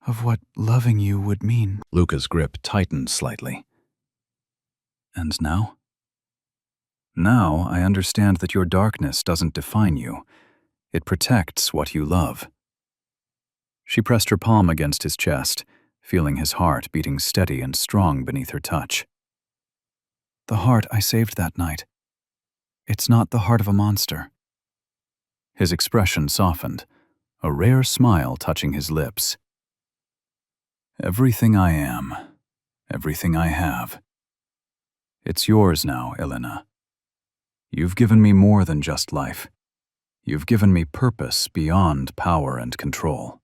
of what loving you would mean." Luca's grip tightened slightly. "And now?" "Now I understand that your darkness doesn't define you. It protects what you love." She pressed her palm against his chest, feeling his heart beating steady and strong beneath her touch. "The heart I saved that night. It's not the heart of a monster." His expression softened, a rare smile touching his lips. Everything I am, everything I have. It's yours now, Elena. You've given me more than just life. You've given me purpose beyond power and control.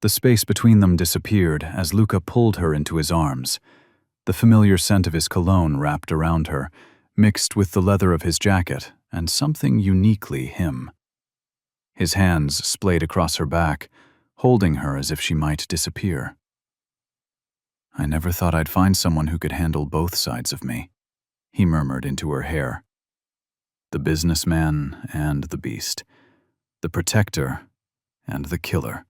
The space between them disappeared as Luca pulled her into his arms. The familiar scent of his cologne wrapped around her, mixed with the leather of his jacket and something uniquely him. His hands splayed across her back, holding her as if she might disappear. I never thought I'd find someone who could handle both sides of me, he murmured into her hair. The businessman and the beast, the protector and the killer.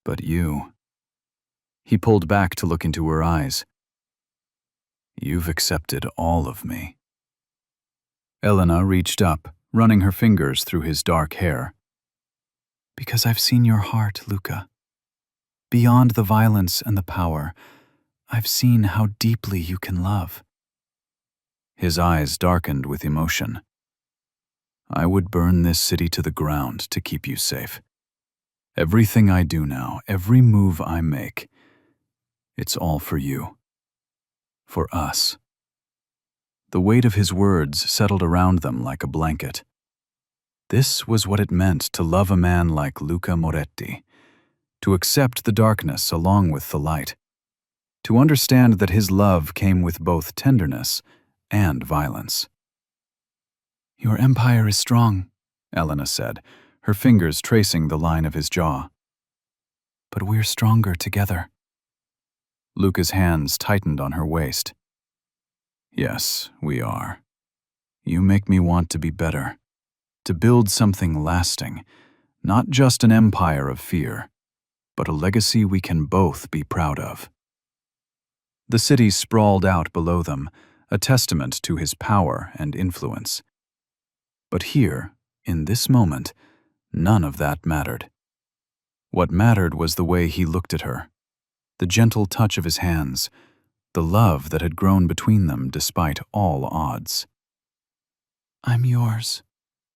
But you. He pulled back to look into her eyes. You've accepted all of me. Elena reached up, running her fingers through his dark hair. Because I've seen your heart, Luca. Beyond the violence and the power, I've seen how deeply you can love. His eyes darkened with emotion. I would burn this city to the ground to keep you safe. Everything I do now, every move I make, it's all for you. For us. The weight of his words settled around them like a blanket. This was what it meant to love a man like Luca Moretti, to accept the darkness along with the light, to understand that his love came with both tenderness and violence. Your empire is strong, Elena said, her fingers tracing the line of his jaw. But we're stronger together. Luca's hands tightened on her waist. Yes, we are. You make me want to be better, to build something lasting, not just an empire of fear, but a legacy we can both be proud of. The city sprawled out below them, a testament to his power and influence. But here, in this moment, none of that mattered. What mattered was the way he looked at her, the gentle touch of his hands, the love that had grown between them despite all odds. I'm yours,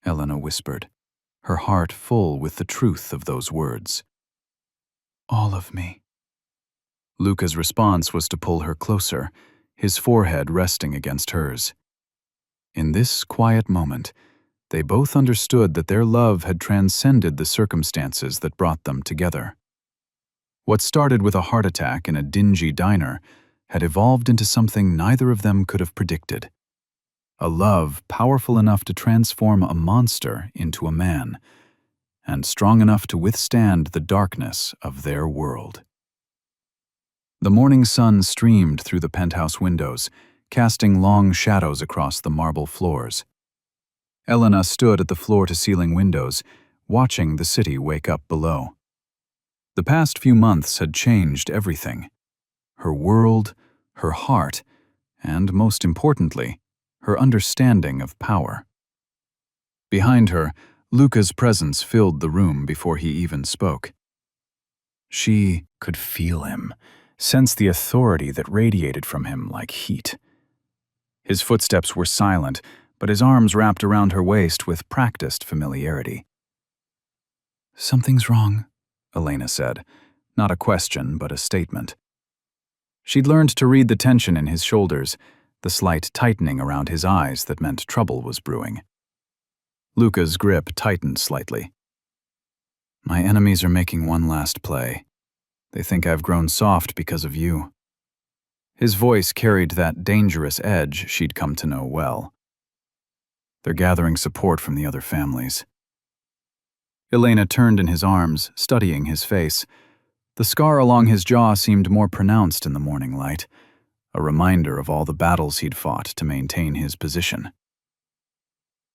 Elena whispered, her heart full with the truth of those words. All of me. Luca's response was to pull her closer, his forehead resting against hers. In this quiet moment, they both understood that their love had transcended the circumstances that brought them together. What started with a heart attack in a dingy diner had evolved into something neither of them could have predicted. A love powerful enough to transform a monster into a man, and strong enough to withstand the darkness of their world. The morning sun streamed through the penthouse windows, casting long shadows across the marble floors. Elena stood at the floor-to-ceiling windows, watching the city wake up below. The past few months had changed everything. Her world, her heart, and most importantly, her understanding of power. Behind her, Luca's presence filled the room before he even spoke. She could feel him, sense the authority that radiated from him like heat. His footsteps were silent, but his arms wrapped around her waist with practiced familiarity. Something's wrong, Elena said, not a question but a statement. She'd learned to read the tension in his shoulders, the slight tightening around his eyes that meant trouble was brewing. Luca's grip tightened slightly. My enemies are making one last play. They think I've grown soft because of you. His voice carried that dangerous edge she'd come to know well. They're gathering support from the other families. Elena turned in his arms, studying his face. The scar along his jaw seemed more pronounced in the morning light, a reminder of all the battles he'd fought to maintain his position.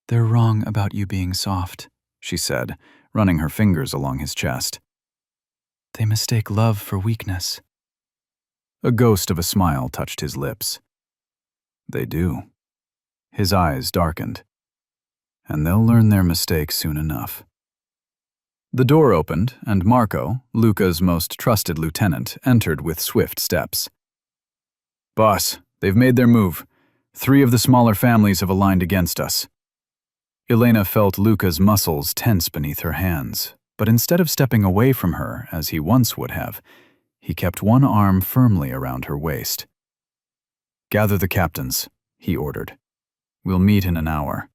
They're wrong about you being soft, she said, running her fingers along his chest. They mistake love for weakness. A ghost of a smile touched his lips. They do. His eyes darkened. And they'll learn their mistake soon enough. The door opened, and Marco, Luca's most trusted lieutenant, entered with swift steps. Boss, they've made their move. 3 of the smaller families have aligned against us. Elena felt Luca's muscles tense beneath her hands, but instead of stepping away from her, as he once would have, he kept one arm firmly around her waist. "Gather the captains," he ordered. "We'll meet in an hour."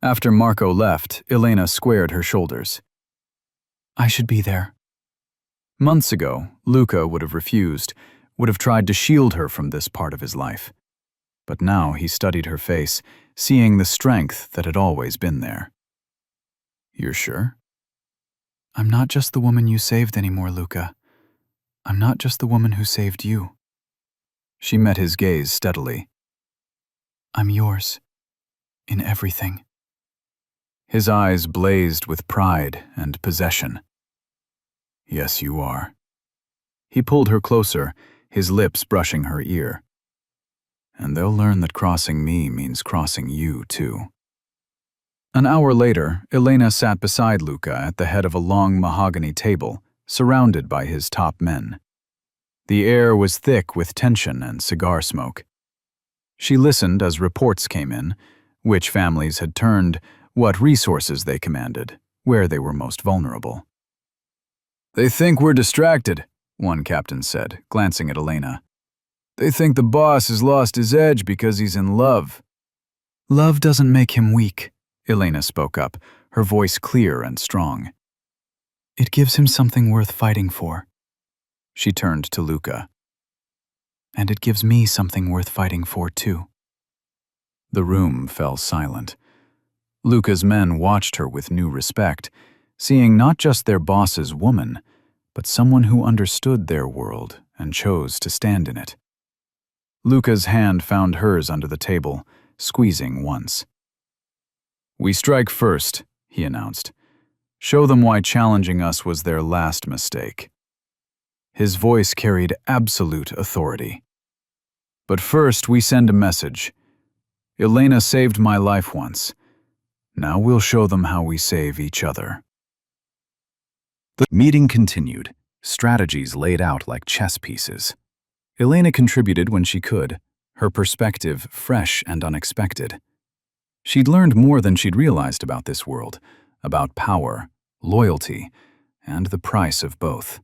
After Marco left, Elena squared her shoulders. "I should be there." Months ago, Luca would have refused, would have tried to shield her from this part of his life. But now he studied her face, seeing the strength that had always been there. "You're sure?" "I'm not just the woman you saved anymore, Luca. I'm not just the woman who saved you." She met his gaze steadily. "I'm yours. In everything." His eyes blazed with pride and possession. "Yes, you are." He pulled her closer, his lips brushing her ear. "And they'll learn that crossing me means crossing you, too." An hour later, Elena sat beside Luca at the head of a long mahogany table, surrounded by his top men. The air was thick with tension and cigar smoke. She listened as reports came in, which families had turned, what resources they commanded, where they were most vulnerable. "They think we're distracted," one captain said, glancing at Elena. "They think the boss has lost his edge because he's in love." "Love doesn't make him weak," Elena spoke up, her voice clear and strong. "It gives him something worth fighting for." She turned to Luca. "And it gives me something worth fighting for, too." The room fell silent. Luca's men watched her with new respect, seeing not just their boss's woman, but someone who understood their world and chose to stand in it. Luca's hand found hers under the table, squeezing once. "We strike first," he announced. "Show them why challenging us was their last mistake." His voice carried absolute authority. "But first we send a message. Elena saved my life once. Now we'll show them how we save each other." The meeting continued, strategies laid out like chess pieces. Elena contributed when she could, her perspective fresh and unexpected. She'd learned more than she'd realized about this world, about power, loyalty, and the price of both.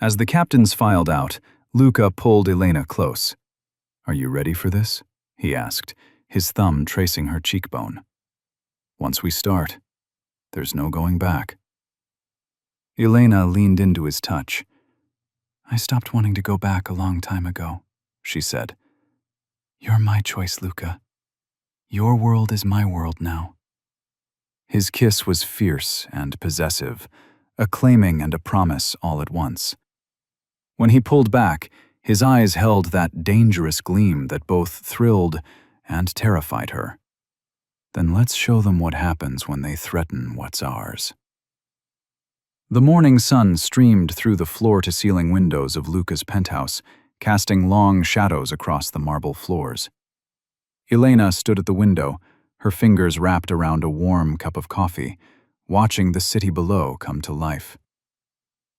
As the captains filed out, Luca pulled Elena close. "Are you ready for this?" he asked, his thumb tracing her cheekbone. "Once we start, there's no going back." Elena leaned into his touch. "I stopped wanting to go back a long time ago," she said. "You're my choice, Luca. Your world is my world now." His kiss was fierce and possessive, a claiming and a promise all at once. When he pulled back, his eyes held that dangerous gleam that both thrilled and terrified her. "Then let's show them what happens when they threaten what's ours." The morning sun streamed through the floor-to-ceiling windows of Luca's penthouse, casting long shadows across the marble floors. Elena stood at the window, her fingers wrapped around a warm cup of coffee, watching the city below come to life.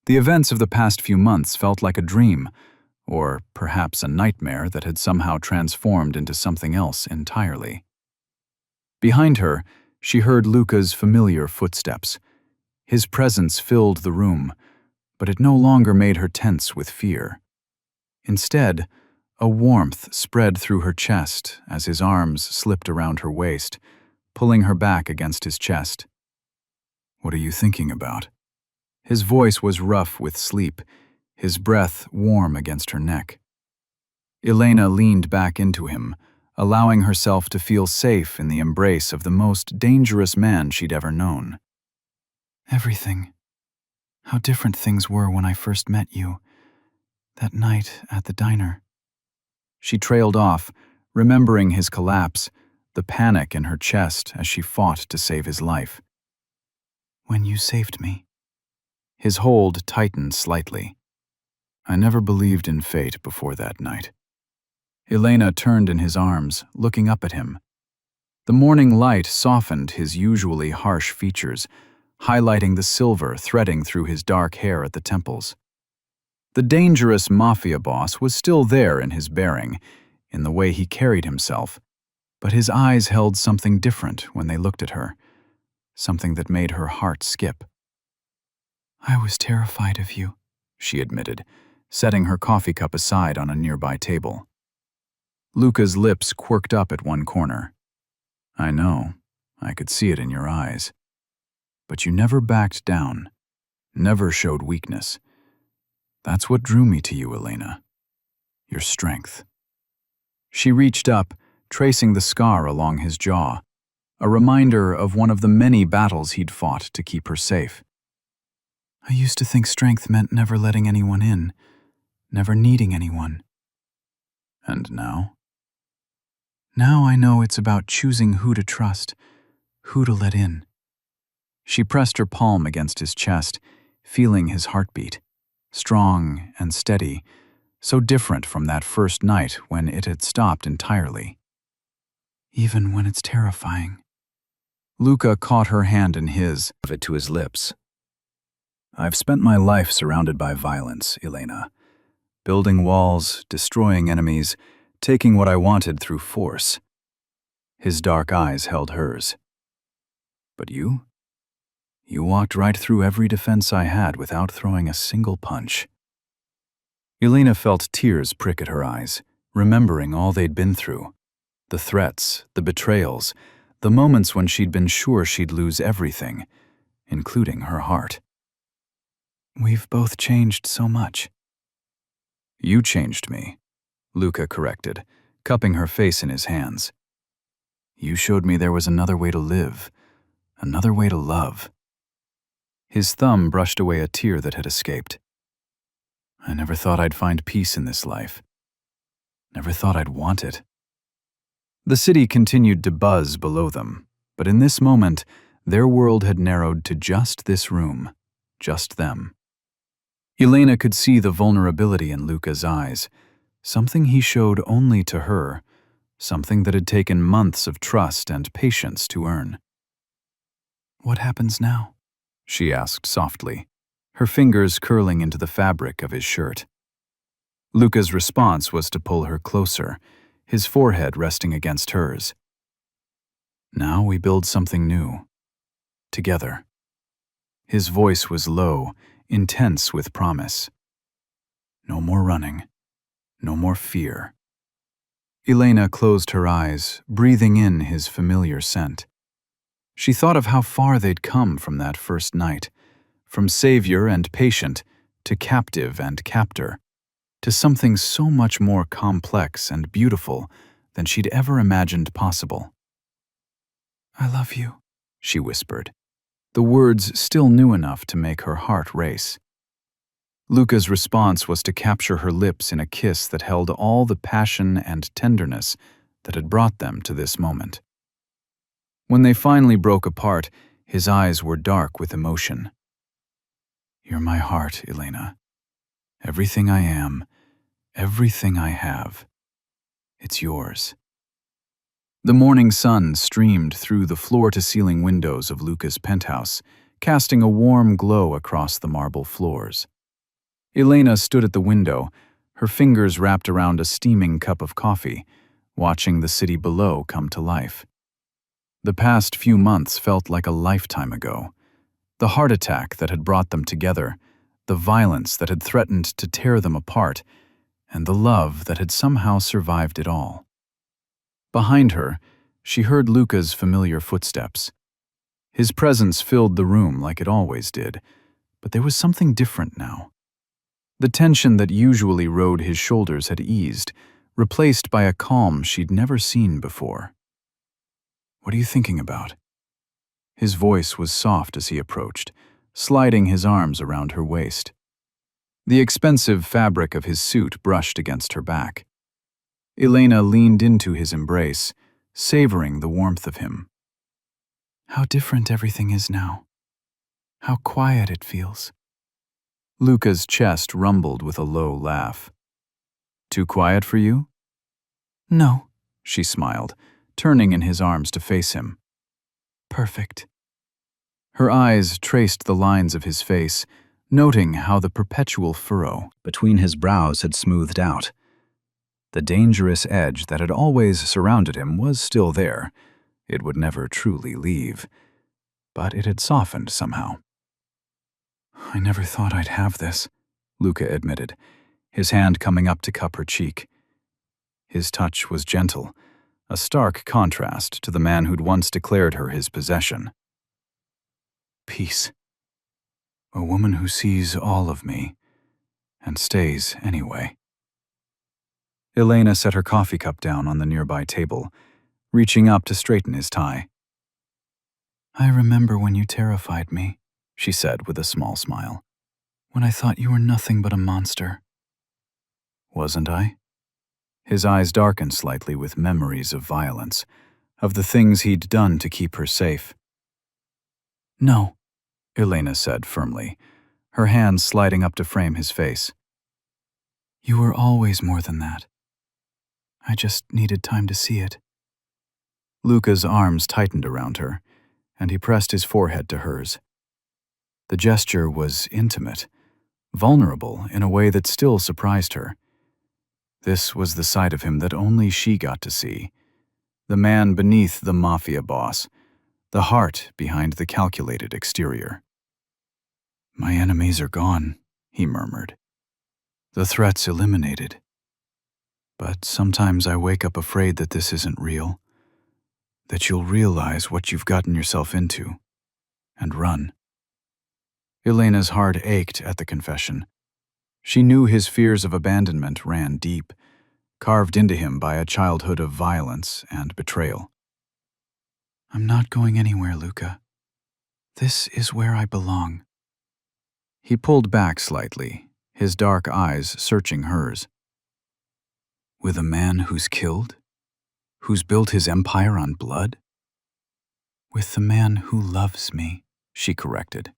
The events of the past few months felt like a dream, or perhaps a nightmare that had somehow transformed into something else entirely. Behind her, she heard Luca's familiar footsteps. His presence filled the room, but it no longer made her tense with fear. Instead, a warmth spread through her chest as his arms slipped around her waist, pulling her back against his chest. "What are you thinking about?" His voice was rough with sleep, his breath warm against her neck. Elena leaned back into him, allowing herself to feel safe in the embrace of the most dangerous man she'd ever known. "Everything. How different things were when I first met you, that night at the diner." She trailed off, remembering his collapse, the panic in her chest as she fought to save his life. "When you saved me." His hold tightened slightly. "I never believed in fate before that night." Elena turned in his arms, looking up at him. The morning light softened his usually harsh features, highlighting the silver threading through his dark hair at the temples. The dangerous Mafia boss was still there in his bearing, in the way he carried himself, But his eyes held something different when they looked at her, something that made her heart skip. "I was terrified of you," she admitted, setting her coffee cup aside on a nearby table. Luca's lips quirked up at one corner. "I know. I could see it in your eyes. But you never backed down, never showed weakness. That's what drew me to you, Elena. Your strength." She reached up, tracing the scar along his jaw, a reminder of one of the many battles he'd fought to keep her safe. "I used to think strength meant never letting anyone in, never needing anyone. And now? Now I know it's about choosing who to trust, who to let in." She pressed her palm against his chest, feeling his heartbeat, strong and steady, so different from that first night when it had stopped entirely. "Even when it's terrifying." Luca caught her hand in his, of it to his lips. "I've spent my life surrounded by violence, Elena. Building walls, destroying enemies, taking what I wanted through force." His dark eyes held hers. "But you? You walked right through every defense I had without throwing a single punch." Elena felt tears prick at her eyes, remembering all they'd been through. The threats, the betrayals, the moments when she'd been sure she'd lose everything, including her heart. "We've both changed so much." "You changed me," Luca corrected, cupping her face in his hands. "You showed me there was another way to live, another way to love." His thumb brushed away a tear that had escaped. "I never thought I'd find peace in this life. Never thought I'd want it." The city continued to buzz below them, but in this moment, their world had narrowed to just this room, just them. Elena could see the vulnerability in Luca's eyes, something he showed only to her, something that had taken months of trust and patience to earn. "What happens now?" she asked softly, her fingers curling into the fabric of his shirt. Luca's response was to pull her closer, his forehead resting against hers. "Now we build something new. Together." His voice was low, intense with promise. "No more running. No more fear." Elena closed her eyes, breathing in his familiar scent. She thought of how far they'd come from that first night, from savior and patient to captive and captor, to something so much more complex and beautiful than she'd ever imagined possible. "I love you," she whispered, the words still new enough to make her heart race. Luca's response was to capture her lips in a kiss that held all the passion and tenderness that had brought them to this moment. When they finally broke apart, his eyes were dark with emotion. "You're my heart, Elena. Everything I am, everything I have. It's yours." The morning sun streamed through the floor-to-ceiling windows of Luca's penthouse, casting a warm glow across the marble floors. Elena stood at the window, her fingers wrapped around a steaming cup of coffee, watching the city below come to life. The past few months felt like a lifetime ago. The heart attack that had brought them together, the violence that had threatened to tear them apart, and the love that had somehow survived it all. Behind her, she heard Luca's familiar footsteps. His presence filled the room like it always did, but there was something different now. The tension that usually rode his shoulders had eased, replaced by a calm she'd never seen before. "What are you thinking about?" His voice was soft as he approached, sliding his arms around her waist. The expensive fabric of his suit brushed against her back. Elena leaned into his embrace, savoring the warmth of him. "How different everything is now. How quiet it feels." Luca's chest rumbled with a low laugh. "Too quiet for you?" "No," she smiled, turning in his arms to face him. "Perfect." Her eyes traced the lines of his face, noting how the perpetual furrow between his brows had smoothed out. The dangerous edge that had always surrounded him was still there. It would never truly leave. But it had softened somehow. "I never thought I'd have this," Luca admitted, his hand coming up to cup her cheek. His touch was gentle, a stark contrast to the man who'd once declared her his possession. Peace. A woman who sees all of me, and stays anyway. Elena set her coffee cup down on the nearby table, reaching up to straighten his tie. "I remember when you terrified me," she said with a small smile. "When I thought you were nothing but a monster." Wasn't I? His eyes darkened slightly with memories of violence, of the things he'd done to keep her safe. "No," Elena said firmly, her hands sliding up to frame his face. "You were always more than that. I just needed time to see it." Luca's arms tightened around her, and he pressed his forehead to hers. The gesture was intimate, vulnerable in a way that still surprised her. This was the side of him that only she got to see, the man beneath the Mafia boss, the heart behind the calculated exterior. "My enemies are gone," he murmured. "The threats eliminated. But sometimes I wake up afraid that this isn't real, that you'll realize what you've gotten yourself into, and run." Elena's heart ached at the confession. She knew his fears of abandonment ran deep, carved into him by a childhood of violence and betrayal. "I'm not going anywhere, Luca. This is where I belong." He pulled back slightly, his dark eyes searching hers. "With a man who's killed? Who's built his empire on blood?" "With the man who loves me," she corrected.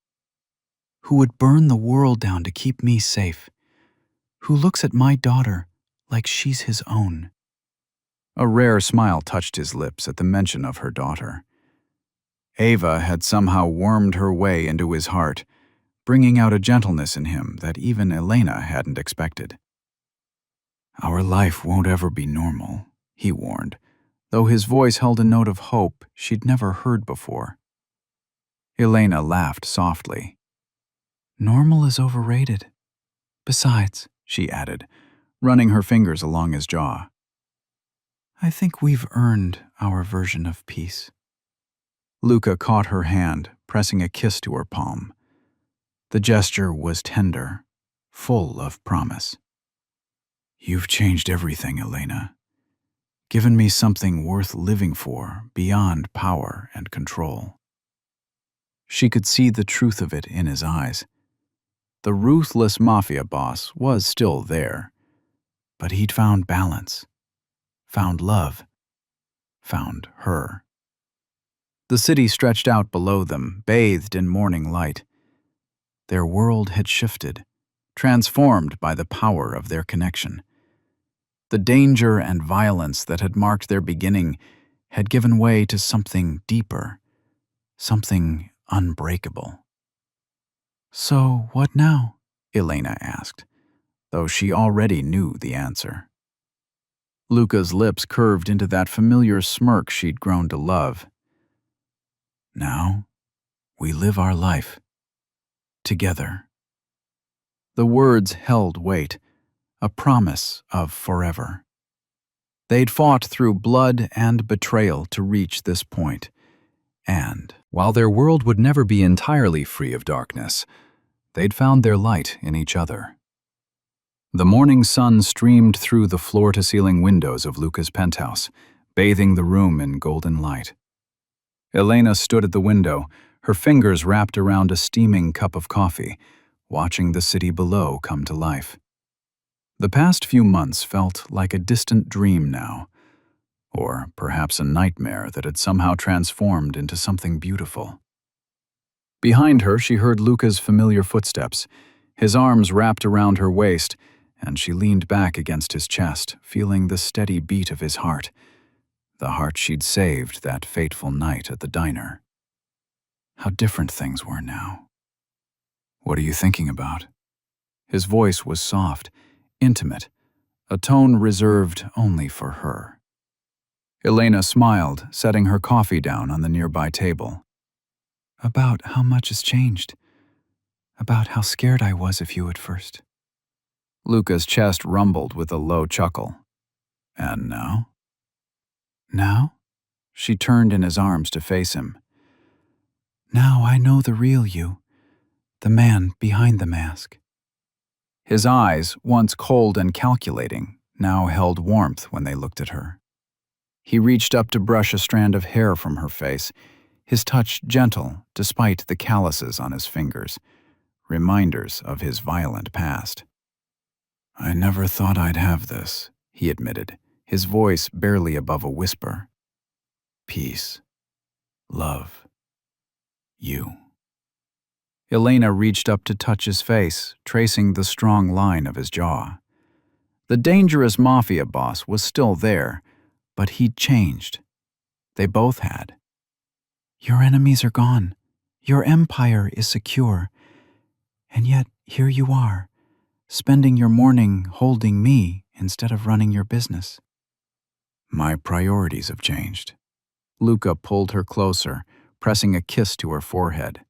"Who would burn the world down to keep me safe. Who looks at my daughter like she's his own." A rare smile touched his lips at the mention of her daughter. Ava had somehow wormed her way into his heart, bringing out a gentleness in him that even Elena hadn't expected. "Our life won't ever be normal," he warned, though his voice held a note of hope she'd never heard before. Elena laughed softly. "Normal is overrated. Besides," she added, running her fingers along his jaw, "I think we've earned our version of peace." Luca caught her hand, pressing a kiss to her palm. The gesture was tender, full of promise. "You've changed everything, Elena. Given me something worth living for beyond power and control." She could see the truth of it in his eyes. The ruthless Mafia boss was still there, but he'd found balance, found love, found her. The city stretched out below them, bathed in morning light. Their world had shifted, transformed by the power of their connection. The danger and violence that had marked their beginning had given way to something deeper, something unbreakable. "So what now?" Elena asked, though she already knew the answer. Luca's lips curved into that familiar smirk she'd grown to love. "Now, we live our life. Together." The words held weight, a promise of forever. They'd fought through blood and betrayal to reach this point, and, while their world would never be entirely free of darkness, they'd found their light in each other. The morning sun streamed through the floor-to-ceiling windows of Luca's penthouse, bathing the room in golden light. Elena stood at the window, her fingers wrapped around a steaming cup of coffee, watching the city below come to life. The past few months felt like a distant dream now, or perhaps a nightmare that had somehow transformed into something beautiful. Behind her, she heard Luca's familiar footsteps, his arms wrapped around her waist, and she leaned back against his chest, feeling the steady beat of his heart, the heart she'd saved that fateful night at the diner. How different things were now. "What are you thinking about?" His voice was soft, intimate, a tone reserved only for her. Elena smiled, setting her coffee down on the nearby table. About how much has changed. About how scared I was of you at first. Luca's chest rumbled with a low chuckle. And now? Now? She turned in his arms to face him. Now I know the real you, the man behind the mask. His eyes, once cold and calculating, now held warmth when they looked at her. He reached up to brush a strand of hair from her face, his touch gentle despite the calluses on his fingers, reminders of his violent past. I never thought I'd have this, he admitted, his voice barely above a whisper. Peace. Love. You. Elena reached up to touch his face, tracing the strong line of his jaw. The dangerous Mafia boss was still there, but he'd changed. They both had. Your enemies are gone. Your empire is secure. And yet, here you are, spending your morning holding me instead of running your business. My priorities have changed. Luca pulled her closer, pressing a kiss to her forehead.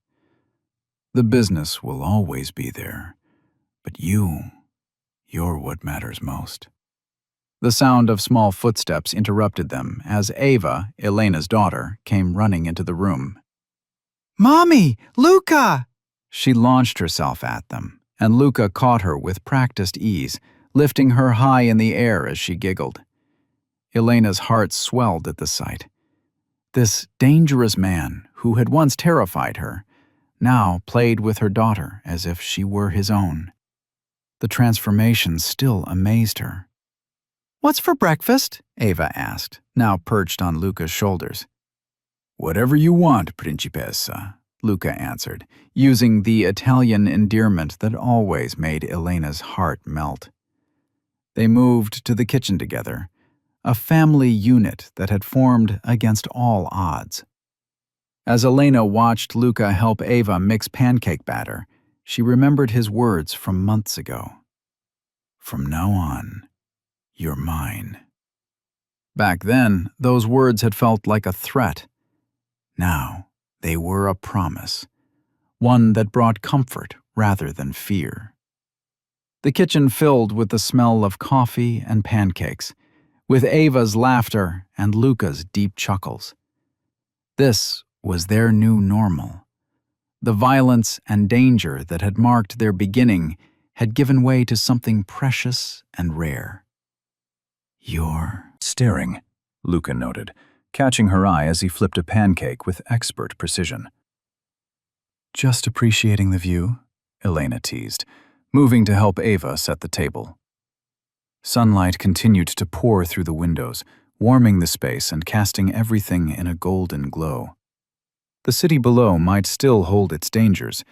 The business will always be there, but you're what matters most. The sound of small footsteps interrupted them as Ava, Elena's daughter, came running into the room. Mommy! Luca! She launched herself at them, and Luca caught her with practiced ease, lifting her high in the air as she giggled. Elena's heart swelled at the sight. This dangerous man, who had once terrified her, now played with her daughter as if she were his own. The transformation still amazed her. What's for breakfast? Ava asked, now perched on Luca's shoulders. Whatever you want, Principessa, Luca answered, using the Italian endearment that always made Elena's heart melt. They moved to the kitchen together, a family unit that had formed against all odds. As Elena watched Luca help Ava mix pancake batter, she remembered his words from months ago. From now on, you're mine. Back then, those words had felt like a threat. Now, they were a promise, one that brought comfort rather than fear. The kitchen filled with the smell of coffee and pancakes, with Ava's laughter and Luca's deep chuckles. This was their new normal. The violence and danger that had marked their beginning had given way to something precious and rare. You're Staring, Luca noted, catching her eye as he flipped a pancake with expert precision. Just appreciating the view, Elena teased, moving to help Ava set the table. Sunlight continued to pour through the windows, warming the space and casting everything in a golden glow. The city below might still hold its dangers,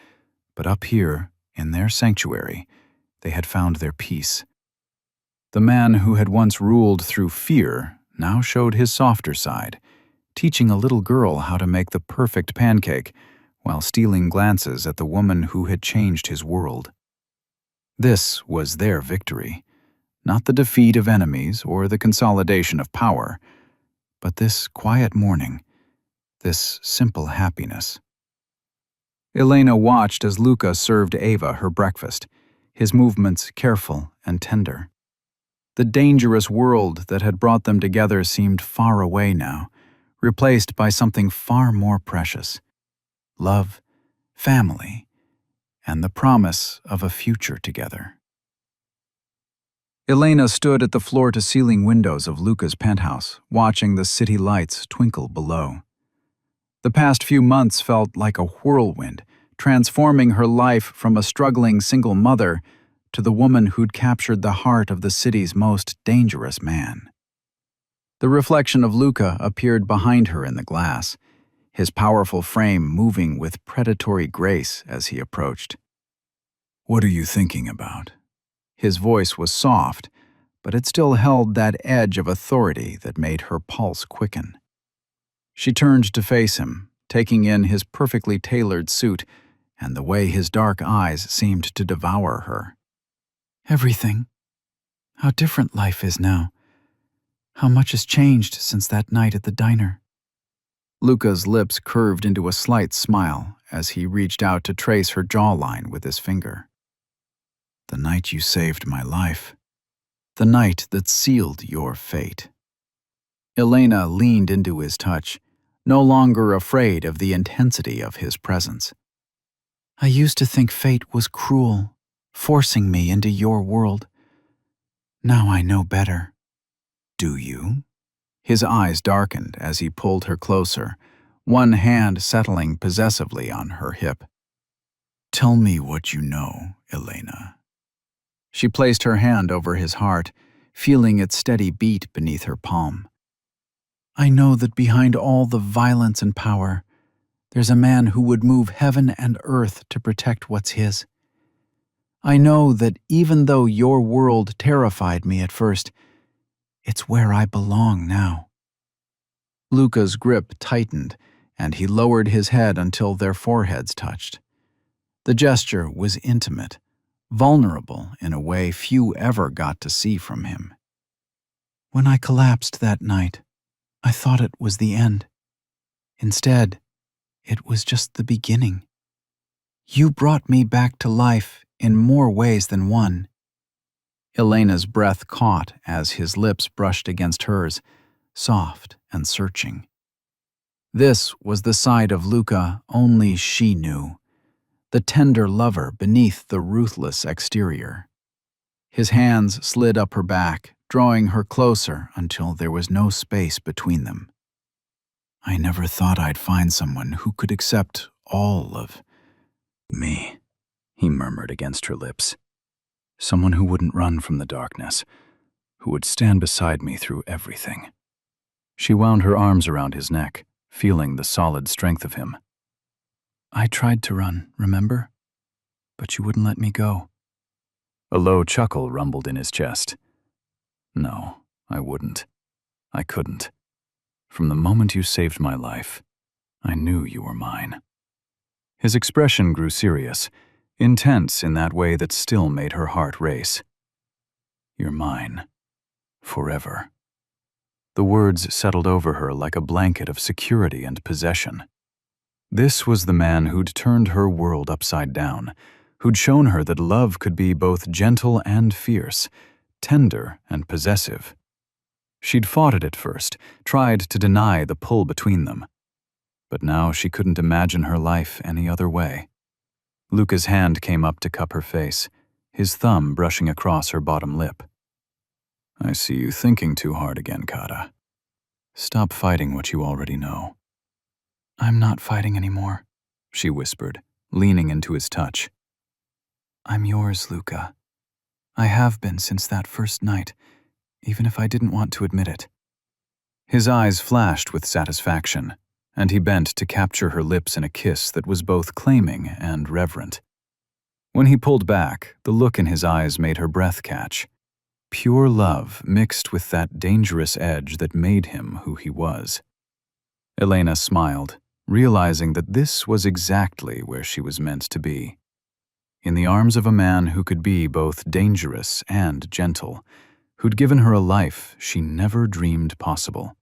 but up here, in their sanctuary, they had found their peace. The man who had once ruled through fear now showed his softer side, teaching a little girl how to make the perfect pancake while stealing glances at the woman who had changed his world. This was their victory, not the defeat of enemies or the consolidation of power, but this quiet morning, this simple happiness. Elena watched as Luca served Ava her breakfast, his movements careful and tender. The dangerous world that had brought them together seemed far away now, replaced by something far more precious: love, family, and the promise of a future together. Elena stood at the floor-to-ceiling windows of Luca's penthouse, watching the city lights twinkle below. The past few months felt like a whirlwind, transforming her life from a struggling single mother to the woman who'd captured the heart of the city's most dangerous man. The reflection of Luca appeared behind her in the glass, his powerful frame moving with predatory grace as he approached. "What are you thinking about?" His voice was soft, but it still held that edge of authority that made her pulse quicken. She turned to face him, taking in his perfectly tailored suit and the way his dark eyes seemed to devour her. "Everything. How different life is now. How much has changed since that night at the diner. Luca's lips curved into a slight smile as he reached out to trace her jawline with his finger. The night you saved my life. The night that sealed your fate. Elena leaned into his touch, no longer afraid of the intensity of his presence. I used to think fate was cruel, forcing me into your world. Now I know better. Do you? His eyes darkened as he pulled her closer, one hand settling possessively on her hip. Tell me what you know, Elena. She placed her hand over his heart, feeling its steady beat beneath her palm. I know that behind all the violence and power, there's a man who would move heaven and earth to protect what's his. I know that even though your world terrified me at first, it's where I belong now. Luca's grip tightened, and he lowered his head until their foreheads touched. The gesture was intimate, vulnerable in a way few ever got to see from him. When I collapsed that night, I thought it was the end. Instead, it was just the beginning. You brought me back to life in more ways than one. Elena's breath caught as his lips brushed against hers, soft and searching. This was the side of Luca only she knew, the tender lover beneath the ruthless exterior. His hands slid up her back, drawing her closer until there was no space between them. I never thought I'd find someone who could accept all of me, he murmured against her lips. Someone who wouldn't run from the darkness, who would stand beside me through everything. She wound her arms around his neck, feeling the solid strength of him. I tried to run, remember? But you wouldn't let me go. A low chuckle rumbled in his chest. No, I wouldn't. I couldn't. From the moment you saved my life, I knew you were mine. His expression grew serious, intense in that way that still made her heart race. You're mine. Forever. The words settled over her like a blanket of security and possession. This was the man who'd turned her world upside down, who'd shown her that love could be both gentle and fierce, tender and possessive. She'd fought it at first, tried to deny the pull between them. But now she couldn't imagine her life any other way. Luca's hand came up to cup her face, his thumb brushing across her bottom lip. I see you thinking too hard again, Kata. Stop fighting what you already know. I'm not fighting anymore, she whispered, leaning into his touch. I'm yours, Luca. I have been since that first night, even if I didn't want to admit it. His eyes flashed with satisfaction, and he bent to capture her lips in a kiss that was both claiming and reverent. When he pulled back, the look in his eyes made her breath catch. Pure love mixed with that dangerous edge that made him who he was. Elena smiled, realizing that this was exactly where she was meant to be. In the arms of a man who could be both dangerous and gentle, who'd given her a life she never dreamed possible.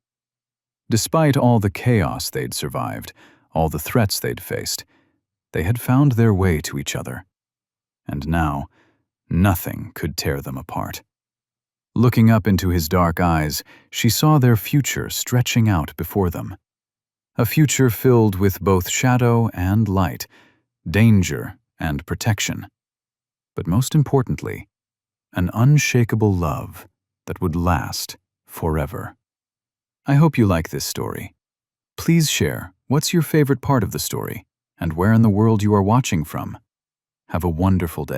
Despite all the chaos they'd survived, all the threats they'd faced, they had found their way to each other. And now, nothing could tear them apart. Looking up into his dark eyes, she saw their future stretching out before them. A future filled with both shadow and light, danger and protection. But most importantly, an unshakable love that would last forever. I hope you like this story. Please share what's your favorite part of the story and where in the world you are watching from. Have a wonderful day.